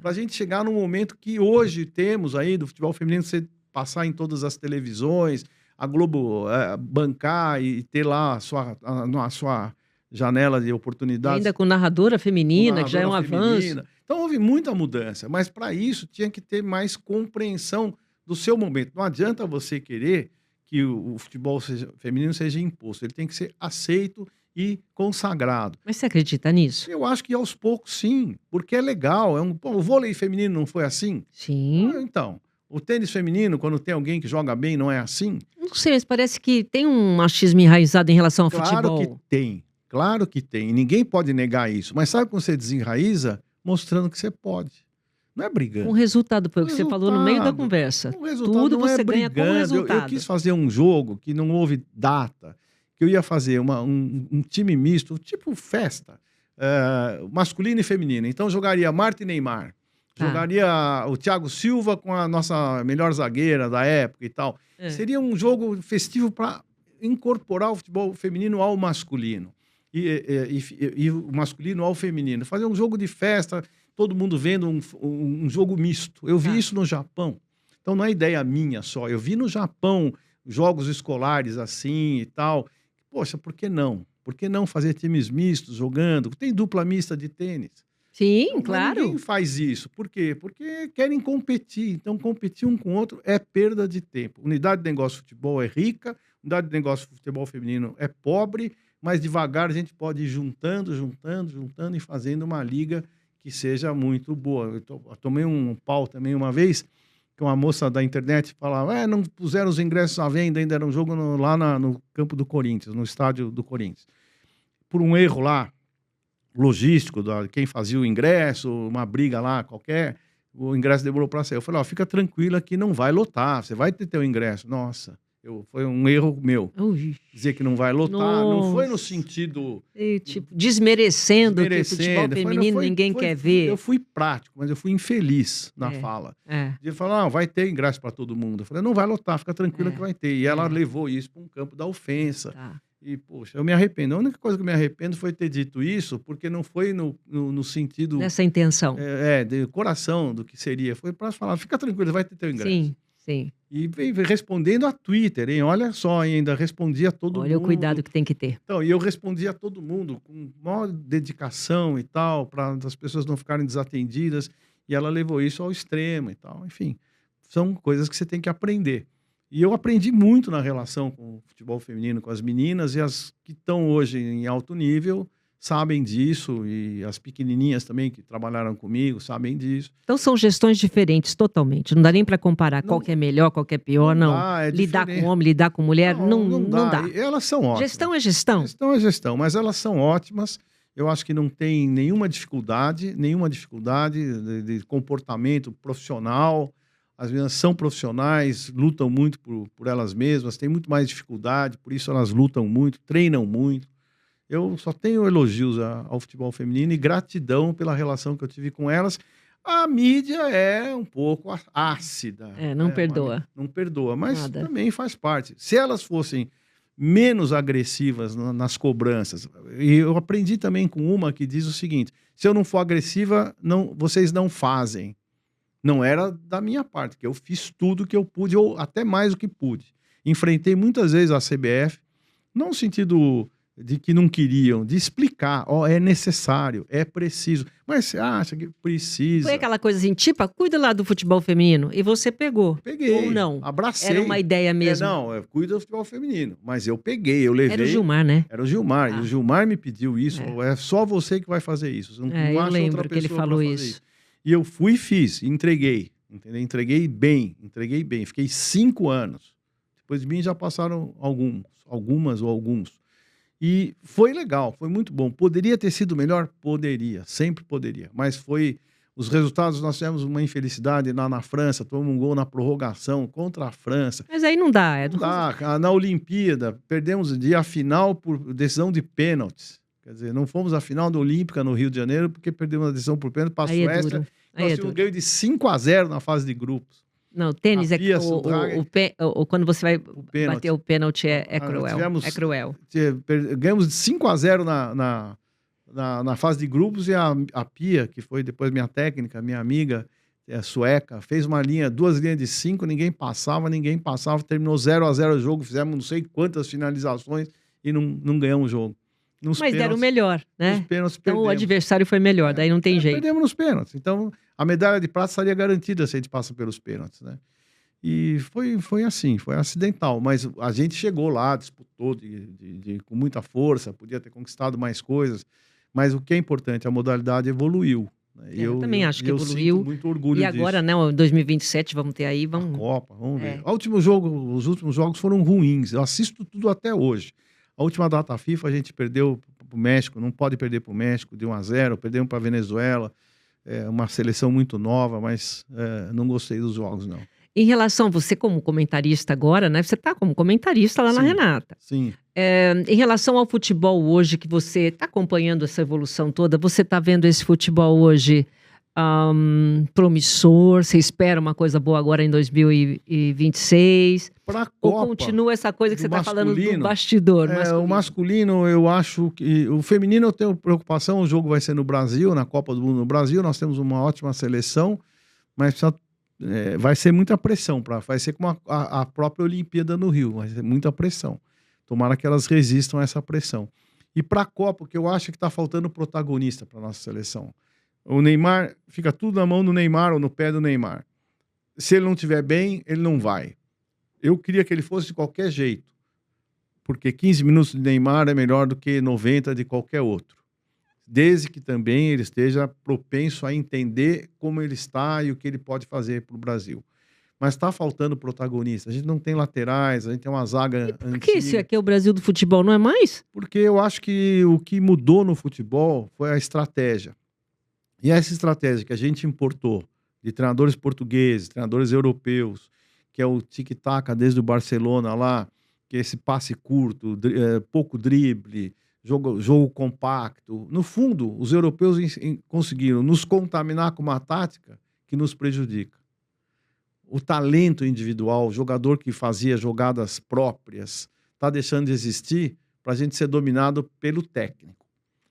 para a gente chegar num momento que hoje temos aí do futebol feminino, você passar em todas as televisões, a Globo bancar e ter lá a sua janela de oportunidades. Ainda com narradora feminina, que já é um avanço. Então, houve muita mudança, mas para isso tinha que ter mais compreensão do seu momento. Não adianta você querer que o futebol feminino seja imposto. Ele tem que ser aceito e consagrado. Mas você acredita nisso? Eu acho que aos poucos, sim. Porque é legal. O vôlei feminino não foi assim? Sim. Então, o tênis feminino, quando tem alguém que joga bem, não é assim? Não sei, mas parece que tem um machismo enraizado em relação ao futebol. Claro que tem. Claro que tem. E ninguém pode negar isso. Mas sabe como você desenraiza? Mostrando que você pode. Não é brigando. Um resultado, foi o que você falou no meio da conversa. Tudo não você é ganha com resultado. Eu quis fazer um jogo que não houve data, que eu ia fazer um time misto, tipo festa, masculino e feminino. Então jogaria Marta e Neymar, jogaria o Thiago Silva com a nossa melhor zagueira da época e tal. Seria um jogo festivo para incorporar o futebol feminino ao masculino e o masculino ao feminino. Fazer um jogo de festa, todo mundo vendo um jogo misto. Eu vi isso no Japão. Então não é ideia minha só. Eu vi no Japão jogos escolares assim e tal. Poxa, por que não? Por que não fazer times mistos jogando? Tem dupla mista de tênis. Sim, então, claro. Ninguém faz isso. Por quê? Porque querem competir. Então competir um com o outro é perda de tempo. Unidade de negócio de futebol é rica, unidade de negócio de futebol feminino é pobre, mas devagar a gente pode ir juntando e fazendo uma liga que seja muito boa. Eu tomei um pau também uma vez, que uma moça da internet falava, não puseram os ingressos à venda, ainda era um jogo lá no campo do Corinthians, no estádio do Corinthians. Por um erro lá, logístico, quem fazia o ingresso, uma briga lá qualquer, o ingresso demorou para sair. Eu falei, fica tranquila que não vai lotar, você vai ter teu ingresso. Nossa, foi um erro meu. Dizer que não vai lotar, não foi no sentido... Desmerecendo que o futebol feminino ninguém quer ver. Eu fui prático, mas eu fui infeliz na fala. De falar, vai ter ingresso para todo mundo. Eu falei, não vai lotar, fica tranquila que vai ter. E ela levou isso para um campo da ofensa. E, poxa, eu me arrependo. A única coisa que eu me arrependo foi ter dito isso, porque não foi no sentido... Nessa intenção. De coração do que seria. Foi para falar, fica tranquilo, vai ter teu ingresso. Sim. Sim. E respondendo a Twitter, hein? Olha só, ainda respondi a todo mundo. Olha o cuidado que tem que ter. Então, e eu respondi a todo mundo com maior dedicação e tal, para as pessoas não ficarem desatendidas. E ela levou isso ao extremo e tal. Enfim, são coisas que você tem que aprender. E eu aprendi muito na relação com o futebol feminino, com as meninas, e as que estão hoje em alto nível sabem disso, e as pequenininhas também que trabalharam comigo sabem disso. Então são gestões diferentes totalmente. Não dá nem para comparar qual Não, que é melhor, qual que é pior, não não. dá, é Lidar com diferente. homem, lidar com mulher, Não, não não dá. dá. E elas são ótimas. Gestão é gestão. Gestão é gestão, mas elas são ótimas. Eu acho que não tem nenhuma dificuldade de comportamento profissional. As meninas são profissionais, lutam muito por elas mesmas, têm muito mais dificuldade, por isso elas lutam muito, treinam muito. Eu só tenho elogios ao futebol feminino e gratidão pela relação que eu tive com elas. A mídia é um pouco ácida, Não né? perdoa. Não perdoa, mas Nada. também faz parte. Se elas fossem menos agressivas nas cobranças, e eu aprendi também com uma que diz o seguinte: se eu não for agressiva, vocês não fazem. Não era da minha parte, que eu fiz tudo que eu pude, ou até mais do que pude. Enfrentei muitas vezes a CBF, não no sentido de que não queriam, de explicar, é necessário, é preciso. Mas você acha que precisa? Foi aquela coisa assim, tipo, cuida lá do futebol feminino. E você pegou. Peguei, Ou não? abracei. Era uma ideia mesmo. Cuida do futebol feminino. Mas eu peguei, eu levei. Era o Gilmar, né? Era o Gilmar. E o Gilmar me pediu isso. É só você que vai fazer isso. Não eu acha lembro outra que ele pessoa falou pra fazer isso. E eu fui e fiz, entreguei. Entendeu? Entreguei bem. Fiquei 5 anos. Depois de mim já passaram algumas ou alguns. E foi legal, foi muito bom. Poderia ter sido melhor? Poderia, sempre poderia. Mas foi... Os resultados, nós tivemos uma infelicidade lá na França, tomamos um gol na prorrogação contra a França. Mas aí não dá. Não dá. Na Olimpíada, perdemos a final por decisão de pênaltis. Quer dizer, não fomos à final da Olímpica no Rio de Janeiro porque perdemos a decisão por pênalti para a Suécia. Nós tínhamos ganho de 5-0 na fase de grupos. Não, tênis quando você vai bater o pênalti é cruel. É cruel. Ganhamos de 5-0 na fase de grupos e a Pia, que foi depois minha técnica, minha amiga sueca, fez duas linhas de 5, ninguém passava, terminou 0-0 o jogo, fizemos não sei quantas finalizações e não ganhamos o jogo. Mas deram melhor, né? Nos pênaltis então perdemos. O adversário foi melhor, daí não tem jeito. Perdemos nos pênaltis. Então a medalha de prata estaria garantida se a gente passa pelos pênaltis, né? E foi assim, foi acidental. Mas a gente chegou lá, disputou com muita força, podia ter conquistado mais coisas. Mas o que é importante, a modalidade evoluiu. Né? Eu também acho que evoluiu. Eu sinto muito orgulho disso. E agora, né, 2027, vamos ter aí... A Copa, vamos ver. Os últimos jogos foram ruins. Eu assisto tudo até hoje. A última data FIFA a gente perdeu para o México, não pode perder para o México de 1-0, perdemos para a Venezuela, uma seleção muito nova, mas não gostei dos jogos, não. Em relação a você como comentarista agora, né? Você está como comentarista lá na Renata. Sim. Em relação ao futebol hoje, que você está acompanhando essa evolução toda, você está vendo esse futebol hoje promissor? Você espera uma coisa boa agora em 2026? Pra Copa, ou continua essa coisa que você está falando do bastidor? O masculino, eu acho que... O feminino eu tenho preocupação, o jogo vai ser no Brasil, na Copa do Mundo no Brasil, nós temos uma ótima seleção, mas vai ser muita pressão, vai ser como a própria Olimpíada no Rio, vai ser muita pressão. Tomara que elas resistam a essa pressão. E para a Copa, que eu acho que está faltando protagonista para nossa seleção. O Neymar, fica tudo na mão do Neymar ou no pé do Neymar. Se ele não estiver bem, ele não vai. Eu queria que ele fosse de qualquer jeito, porque 15 minutos de Neymar é melhor do que 90 de qualquer outro. Desde que também ele esteja propenso a entender como ele está e o que ele pode fazer para o Brasil. Mas está faltando protagonista. A gente não tem laterais, a gente tem uma zaga antiga. Por que esse aqui é o Brasil do futebol, não é mais? Porque eu acho que o que mudou no futebol foi a estratégia. E essa estratégia que a gente importou de treinadores portugueses, treinadores europeus, que é o tic-tac desde o Barcelona lá, que é esse passe curto, pouco drible, jogo compacto. No fundo, os europeus conseguiram nos contaminar com uma tática que nos prejudica. O talento individual, o jogador que fazia jogadas próprias, está deixando de existir para a gente ser dominado pelo técnico.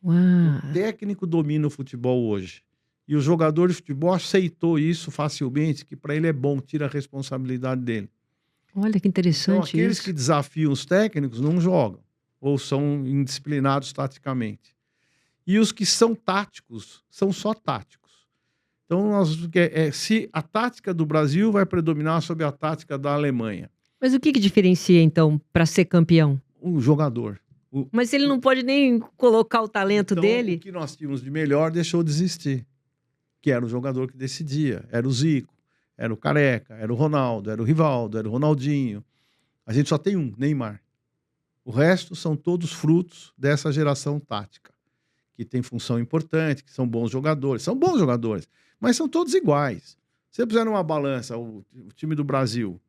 Uau. O técnico domina o futebol hoje. E o jogador de futebol aceitou isso facilmente, que para ele é bom, tira a responsabilidade dele. Olha que interessante então, aqueles que desafiam os técnicos não jogam, ou são indisciplinados taticamente. E os que são táticos, são só táticos. Então, se a tática do Brasil vai predominar sobre a tática da Alemanha. Mas o que diferencia, então, para ser campeão? O jogador. Mas ele não pode nem colocar o talento Então, dele? o que nós tínhamos de melhor deixou de existir, que era o jogador que decidia. Era o Zico, era o Careca, era o Ronaldo, era o Rivaldo, era o Ronaldinho. A gente só tem um, Neymar. O resto são todos frutos dessa geração tática, que tem função importante, que são bons jogadores, mas são todos iguais. Se você puser numa balança o time do Brasil,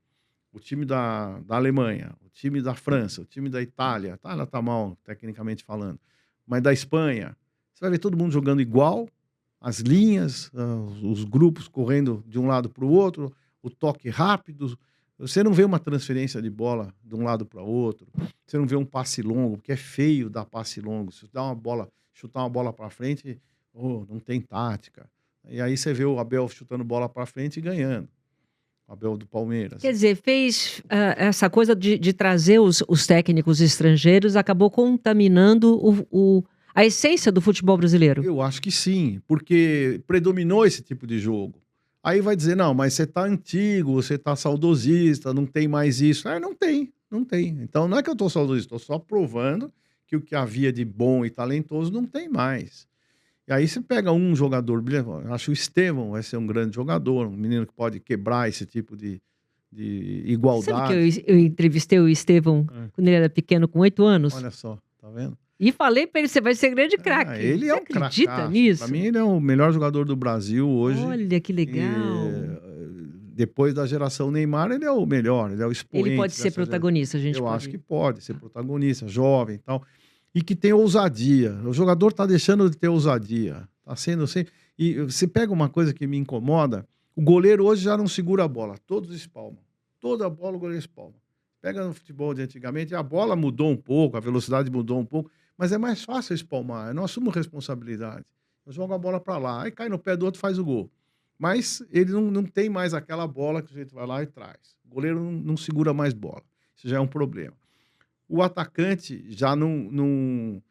o time da Alemanha, o time da França, o time da Itália, tá mal, tecnicamente falando, mas da Espanha, você vai ver todo mundo jogando igual, as linhas, os grupos correndo de um lado para o outro, o toque rápido. Você não vê uma transferência de bola de um lado para o outro, você não vê um passe longo, porque é feio dar passe longo. Se dá uma bola, chutar uma bola para frente, não tem tática. E aí você vê o Abel chutando bola para frente e ganhando. O Abel do Palmeiras. Quer dizer, fez essa coisa de trazer os técnicos estrangeiros, acabou contaminando a essência do futebol brasileiro. Eu acho que sim, porque predominou esse tipo de jogo. Aí vai dizer, não, mas você tá antigo, você tá saudosista, não tem mais isso. Não tem. Então não é que eu tô saudosista, tô só provando que o que havia de bom e talentoso não tem mais. E aí você pega um jogador, eu acho que o Estevão vai ser um grande jogador, um menino que pode quebrar esse tipo de igualdade. Sabe que eu entrevistei o Estevão quando ele era pequeno, com 8 anos? Olha só, tá vendo? E falei pra ele, você vai ser grande craque. Ele Você é um acredita cracaço. nisso? Pra mim, ele é o melhor jogador do Brasil hoje. Olha que legal. Depois da geração Neymar, ele é o melhor, ele é o expoente. Ele pode ser protagonista, a gente Eu pode. acho que pode ser protagonista, jovem e tal. E que tem ousadia. O jogador tá deixando de ter ousadia. Tá sendo assim. E você pega uma coisa que me incomoda, o goleiro hoje já não segura a bola, todos espalmam. Toda a bola o goleiro espalma. Pega no futebol de antigamente, a bola mudou um pouco, a velocidade mudou um pouco, mas é mais fácil espalmar, eu não assumo responsabilidade. Eu jogo a bola para lá, aí cai no pé do outro, faz o gol. Mas ele não tem mais aquela bola que a gente vai lá e traz. O goleiro não segura mais bola. Isso já é um problema. O atacante já não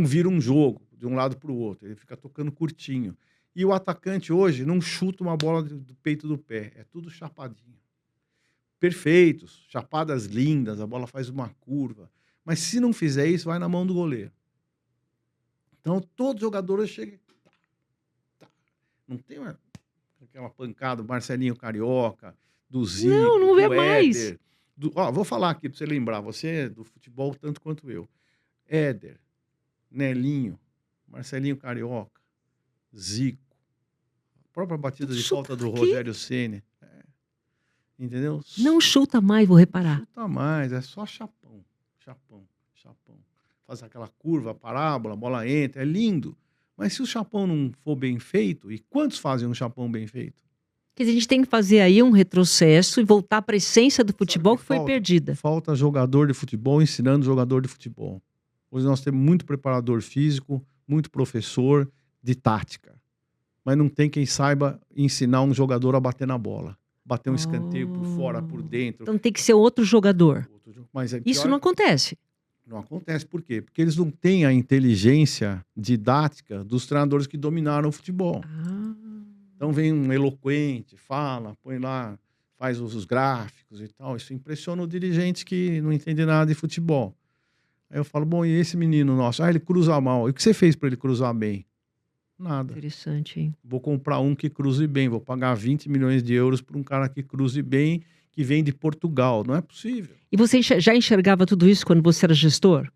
vira um jogo de um lado para o outro, ele fica tocando curtinho. E o atacante hoje não chuta uma bola do peito do pé, é tudo chapadinho. Perfeitos, chapadas lindas, a bola faz uma curva. Mas se não fizer isso, vai na mão do goleiro. Então, todo jogador hoje chega... Não tem aquela pancada do Marcelinho Carioca, do Zico, não vê do mais. Éder. Vou falar aqui para você lembrar, você é do futebol tanto quanto eu. Éder, Nelinho, Marcelinho Carioca, Zico. A própria batida de falta do Rogério Ceni. Entendeu? Não chuta mais, vou reparar. Não chuta mais, é só chapão. Faz aquela curva, parábola, a bola entra, é lindo. Mas se o chapão não for bem feito, e quantos fazem um chapão bem feito? Quer dizer, a gente tem que fazer aí um retrocesso e voltar para a essência do futebol que foi perdida. Falta jogador de futebol ensinando jogador de futebol. Hoje nós temos muito preparador físico, muito professor de tática. Mas não tem quem saiba ensinar um jogador a bater na bola. Bater um escanteio por fora, por dentro. Então tem que ser outro jogador. Mas Isso não acontece. Não acontece. Por quê? Porque eles não têm a inteligência didática dos treinadores que dominaram o futebol. Então vem um eloquente, fala, põe lá, faz os gráficos e tal. Isso impressiona o dirigente que não entende nada de futebol. Aí eu falo, bom, e esse menino nosso? Ele cruza mal. E o que você fez para ele cruzar bem? Nada. Interessante, hein? Vou comprar um que cruze bem. Vou pagar 20 milhões de euros para um cara que cruze bem, que vem de Portugal. Não é possível. E você já enxergava tudo isso quando você era gestor?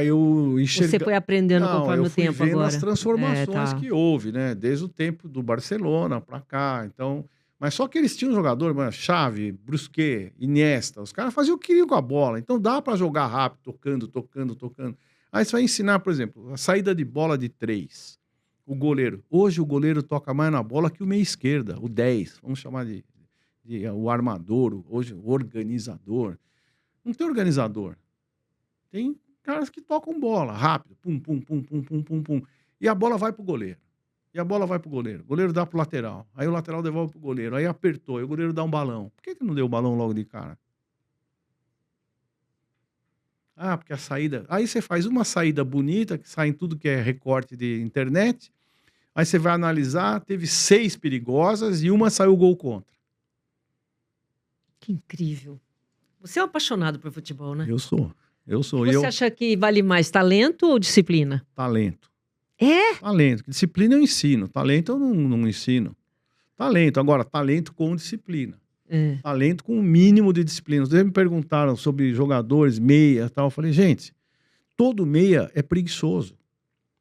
Eu enxergava... Você foi aprendendo conforme o tempo agora? As transformações que houve, né? Desde o tempo do Barcelona para cá. Então... Mas só que eles tinham jogador, mano, Xavi, Busquets, Iniesta. Os caras faziam o que queriam com a bola. Então dá para jogar rápido, tocando. Aí você vai ensinar, por exemplo, a saída de bola de 3. O goleiro. Hoje o goleiro toca mais na bola que o meia esquerda, o 10. Vamos chamar de o armador, hoje o organizador. Não tem organizador. Tem caras que tocam bola rápido. Pum. E a bola vai pro goleiro. O goleiro dá pro lateral. Aí o lateral devolve pro goleiro. Aí apertou. Aí o goleiro dá um balão. Por que não deu o balão logo de cara? Porque a saída... Aí você faz uma saída bonita, que sai em tudo que é recorte de internet. Aí você vai analisar, teve 6 perigosas e uma saiu gol contra. Que incrível. Você é um apaixonado por futebol, né? Eu sou. Eu sou. Você acha que vale mais talento ou disciplina? Talento. É? Talento. Disciplina eu ensino. Talento eu não ensino. Talento. Agora, talento com disciplina. Talento com o mínimo de disciplina. Vocês me perguntaram sobre jogadores, meia e tal. Eu falei, gente, todo meia é preguiçoso.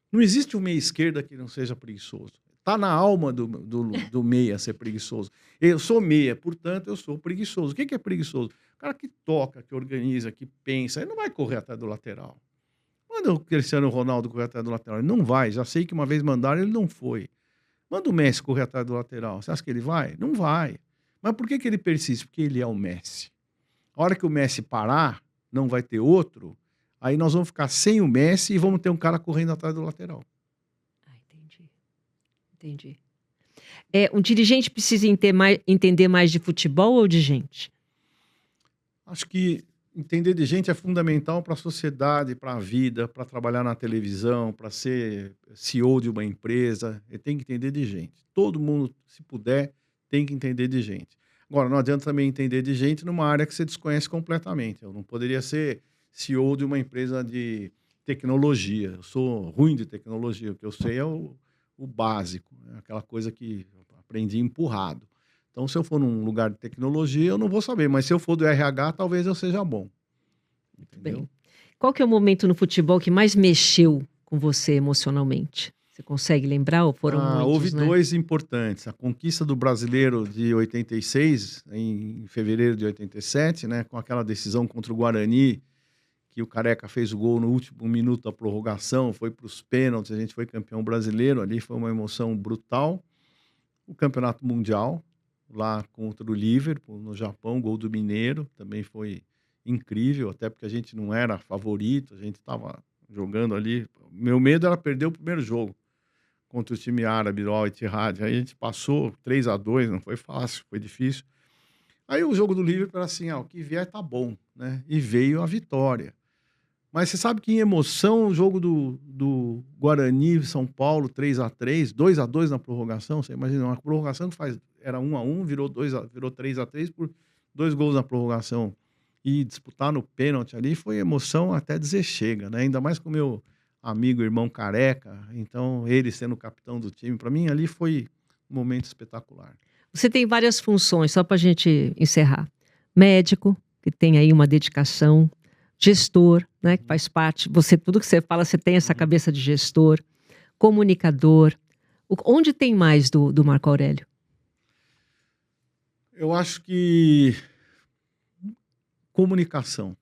Não existe um meia esquerda que não seja preguiçoso. Está na alma do meia ser preguiçoso. Eu sou meia, portanto, eu sou preguiçoso. O que é preguiçoso? O cara que toca, que organiza, que pensa, ele não vai correr atrás do lateral. Manda o Cristiano Ronaldo correr atrás do lateral. Ele não vai. Já sei que uma vez mandaram, ele não foi. Manda o Messi correr atrás do lateral. Você acha que ele vai? Não vai. Mas por que ele persiste? Porque ele é o Messi. A hora que o Messi parar, não vai ter outro, aí nós vamos ficar sem o Messi e vamos ter um cara correndo atrás do lateral. Entendi. Um dirigente precisa entender mais de futebol ou de gente? Acho que entender de gente é fundamental para a sociedade, para a vida, para trabalhar na televisão, para ser CEO de uma empresa. Ele tem que entender de gente. Todo mundo, se puder, tem que entender de gente. Agora, não adianta também entender de gente numa área que você desconhece completamente. Eu não poderia ser CEO de uma empresa de tecnologia. Eu sou ruim de tecnologia. O que eu sei é o básico, né? Aquela coisa que eu aprendi empurrado. Então, se eu for num lugar de tecnologia, eu não vou saber. Mas se eu for do RH, talvez eu seja bom. Entendeu? Bem, qual que é o momento no futebol que mais mexeu com você emocionalmente? Você consegue lembrar ou foram muitos, houve né? dois importantes. A conquista do Brasileiro de 86, em fevereiro de 87, né, com aquela decisão contra o Guarani, que o Careca fez o gol no último minuto da prorrogação, foi para os pênaltis, a gente foi campeão brasileiro, ali foi uma emoção brutal. O Campeonato Mundial, lá contra o Liverpool, no Japão, gol do Mineiro, também foi incrível, até porque a gente não era favorito, a gente estava jogando ali. Meu medo era perder o primeiro jogo contra o time árabe, do Al Ittihad. Aí a gente passou 3-2, não foi fácil, foi difícil. Aí o jogo do Liverpool era assim, o que vier tá bom, né? E veio a vitória. Mas você sabe que em emoção, o jogo do Guarani, São Paulo, 3-3, 2-2 na prorrogação, você imagina, uma prorrogação que era 1-1, virou 3-3 por 2 gols na prorrogação. E disputar no pênalti ali foi emoção até dizer chega, né? Ainda mais com o meu amigo, irmão Careca, então ele sendo o capitão do time, para mim ali foi um momento espetacular. Você tem várias funções, só para a gente encerrar. Médico, que tem aí uma dedicação, gestor, né, que faz parte, tudo que você fala, você tem essa cabeça de gestor, comunicador. Onde tem mais do Marco Aurélio? Eu acho que comunicação.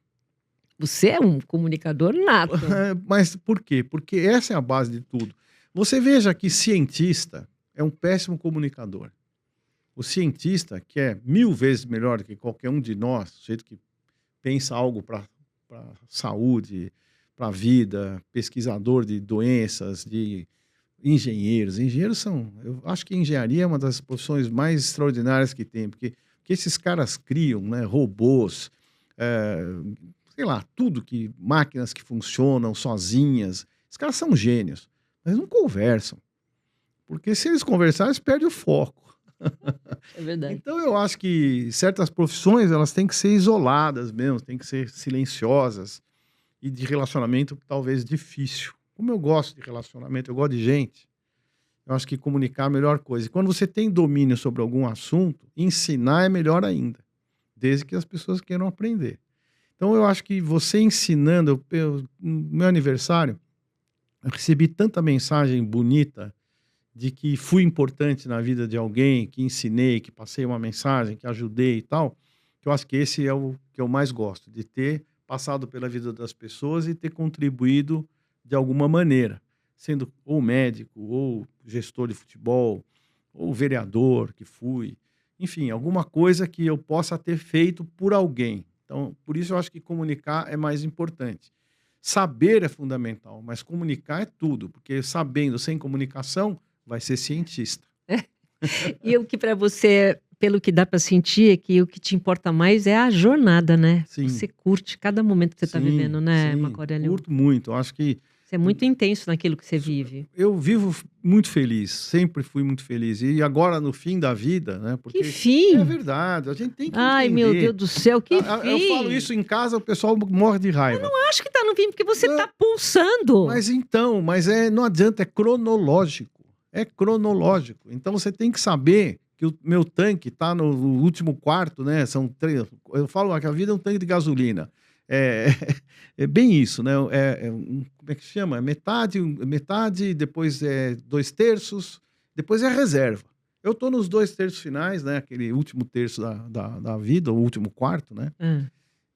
Você é um comunicador nato. Mas por quê? Porque essa é a base de tudo. Você veja que cientista é um péssimo comunicador. O cientista, que é 1000 vezes melhor que qualquer um de nós, o jeito que pensa algo para saúde, para a vida, pesquisador de doenças, de engenheiros. Engenheiros eu acho que engenharia é uma das profissões mais extraordinárias que tem, porque esses caras criam, né, robôs, sei lá, máquinas que funcionam sozinhas. Os caras são gênios, mas não conversam. Porque se eles conversarem, eles perdem o foco. É verdade. Então eu acho que certas profissões, elas têm que ser isoladas mesmo, têm que ser silenciosas e de relacionamento talvez difícil. Como eu gosto de relacionamento, eu gosto de gente, eu acho que comunicar é a melhor coisa. E quando você tem domínio sobre algum assunto, ensinar é melhor ainda, desde que as pessoas queiram aprender. Então eu acho que você ensinando, no meu aniversário, eu recebi tanta mensagem bonita de que fui importante na vida de alguém, que ensinei, que passei uma mensagem, que ajudei e tal, que eu acho que esse é o que eu mais gosto, de ter passado pela vida das pessoas e ter contribuído de alguma maneira, sendo ou médico, ou gestor de futebol, ou vereador que fui, enfim, alguma coisa que eu possa ter feito por alguém. Então, por isso eu acho que comunicar é mais importante. Saber é fundamental, mas comunicar é tudo, porque sabendo sem comunicação, vai ser cientista. E o que para você, pelo que dá para sentir, é que o que te importa mais é a jornada, né? Sim. Você curte cada momento que você está vivendo, né, sim, Marco Aurélio? curto muito. Eu acho que Você é muito intenso naquilo que você vive. Eu vivo muito feliz, sempre fui muito feliz. E agora, no fim da vida, né? Que Porque fim! é verdade, a gente tem que Ai, meu Deus entender. do céu, que Eu falo fim! isso em casa, o pessoal morre de raiva. Acho que tá no fim, porque você Não, tá pulsando. mas não adianta, é cronológico. É cronológico. Então você tem que saber que o meu tanque tá no último quarto, né? São 3. Eu falo que a vida é um tanque de gasolina. É, é bem isso, né? Como é que se chama? Metade, depois é 2/3, depois é reserva. Eu tô nos 2/3 finais, né? Aquele último terço da vida, o último quarto, né?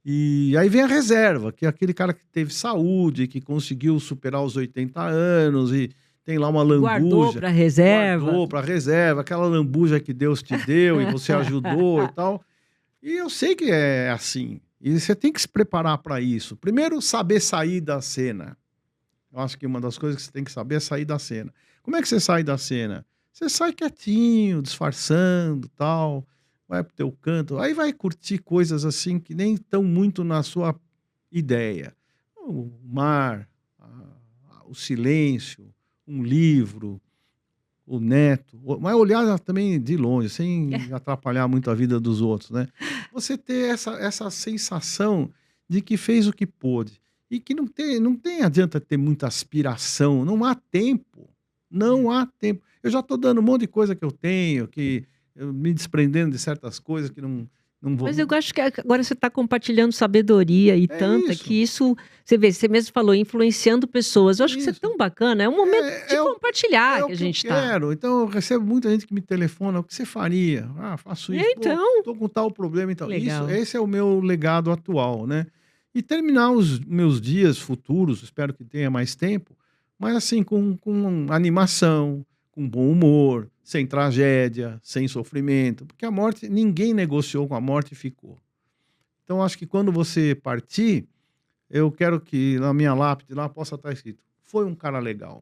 E aí vem a reserva, que é aquele cara que teve saúde, que conseguiu superar os 80 anos e tem lá uma Guardou lambuja. pra reserva. Guardou para reserva, aquela lambuja que Deus te deu e você ajudou e tal. E eu sei que é assim. E você tem que se preparar para isso. Primeiro, saber sair da cena. Eu acho que uma das coisas que você tem que saber é sair da cena. Como é que você sai da cena? Você sai quietinho, disfarçando, tal, vai pro teu canto, aí vai curtir coisas assim que nem estão muito na sua ideia. O mar, o silêncio, um livro, o neto, mas olhar também de longe, sem atrapalhar muito a vida dos outros, né? Você ter essa sensação de que fez o que pôde e que não tem adianta ter muita aspiração, não há tempo, não há tempo. Eu já estou dando um monte de coisa que eu tenho, que eu me desprendendo de certas coisas que não vou. Mas eu acho que agora você está compartilhando sabedoria e tanta isso. que isso, você vê, você mesmo falou, influenciando pessoas. Eu acho que isso é Isso. tão bacana. É um momento de É compartilhar o que a que eu gente está. quero. Então, eu recebo muita gente que me telefona, o que você faria? Ah, faço isso. Então, Tô com tal problema e tal. legal. Esse é o meu legado atual, né? E terminar os meus dias futuros, espero que tenha mais tempo, mas assim, com animação, com bom humor, sem tragédia, sem sofrimento, porque a morte, ninguém negociou com a morte e ficou. Então, acho que quando você partir, eu quero que na minha lápide lá possa estar escrito: foi um cara legal.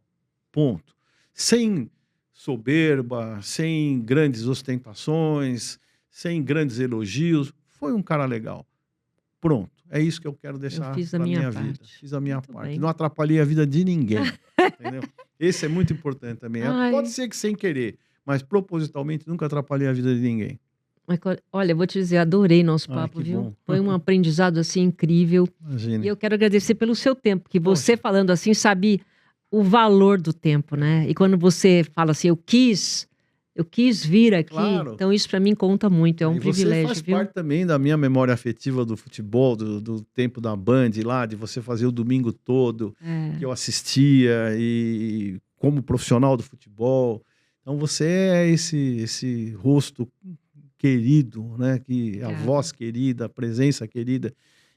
Ponto. Sem soberba, sem grandes ostentações, sem grandes elogios. Foi um cara legal. Pronto. É isso que eu quero deixar fiz a para minha minha parte. vida. Fiz a minha Muito parte. bem. Não atrapalhei a vida de ninguém. Entendeu? Esse é muito importante também. Ai. Pode ser que sem querer, mas propositalmente nunca atrapalhei a vida de ninguém. Olha, eu vou te dizer, adorei nosso Ai, papo, que viu? bom. Foi um aprendizado assim incrível. E Imagine. eu quero agradecer pelo seu tempo, que você Poxa. falando assim sabe o valor do tempo, né? E quando você fala assim, eu quis vir aqui, Claro. então isso para mim conta muito, é um E você privilégio, faz viu? parte também da minha memória afetiva do futebol, do tempo da Band lá, de você fazer o domingo todo, que eu assistia, e como profissional do futebol. Então você é esse rosto querido, né? Que a Obrigada. voz querida, a presença querida,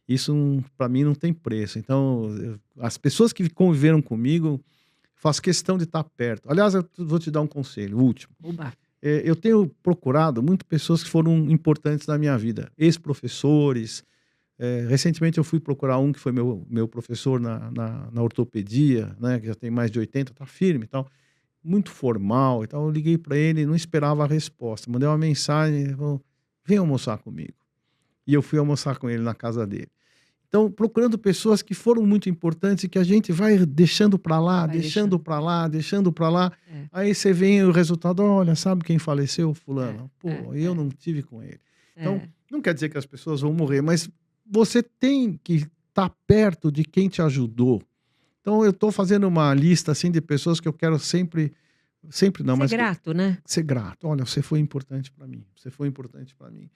isso para mim não tem preço. Então, as pessoas que conviveram comigo, faço questão de estar perto. Aliás, eu vou te dar um conselho, último. Oba. Eu tenho procurado muito pessoas que foram importantes na minha vida, ex-professores. Recentemente eu fui procurar um que foi meu professor na ortopedia, né, que já tem mais de 80, tá firme e tal, muito formal e tal. Eu liguei para ele, não esperava a resposta, mandei uma mensagem, ele falou: vem almoçar comigo. E eu fui almoçar com ele na casa dele. Então, procurando pessoas que foram muito importantes e que a gente vai deixando para lá, deixando para lá, deixando para lá. Aí você vem o resultado: olha, sabe quem faleceu? Fulano. Pô, eu não tive com ele. Então, não quer dizer que as pessoas vão morrer, mas você tem que estar perto de quem te ajudou. Então, eu estou fazendo uma lista assim de pessoas que eu quero sempre não, mas Ser grato, né? ser grato. Olha, você foi importante para mim. Você foi importante para mim.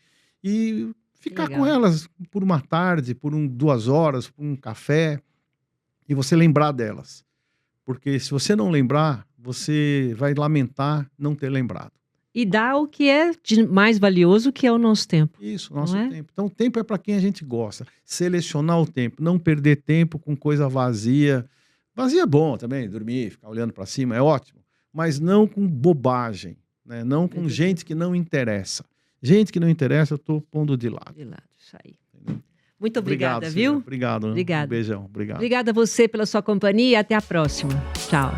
E ficar legal. com elas por uma tarde, por 2 horas, por um café, e você lembrar delas. Porque se você não lembrar, você vai lamentar não ter lembrado. E dá o que é de mais valioso, que é o nosso tempo. Isso, nosso Não é? tempo. Então, o tempo é para quem a gente gosta. Selecionar o tempo, não perder tempo com coisa vazia. Vazia é bom também, dormir, ficar olhando para cima, é ótimo. Mas não com bobagem, né? Não com gente que não interessa. Gente que não interessa, eu estou pondo de lado. De lado, isso aí. Muito obrigada, Obrigado, viu? Silvia. Obrigado. Obrigada. Um beijão. Obrigado. Obrigada a você pela sua companhia e até a próxima. Tchau.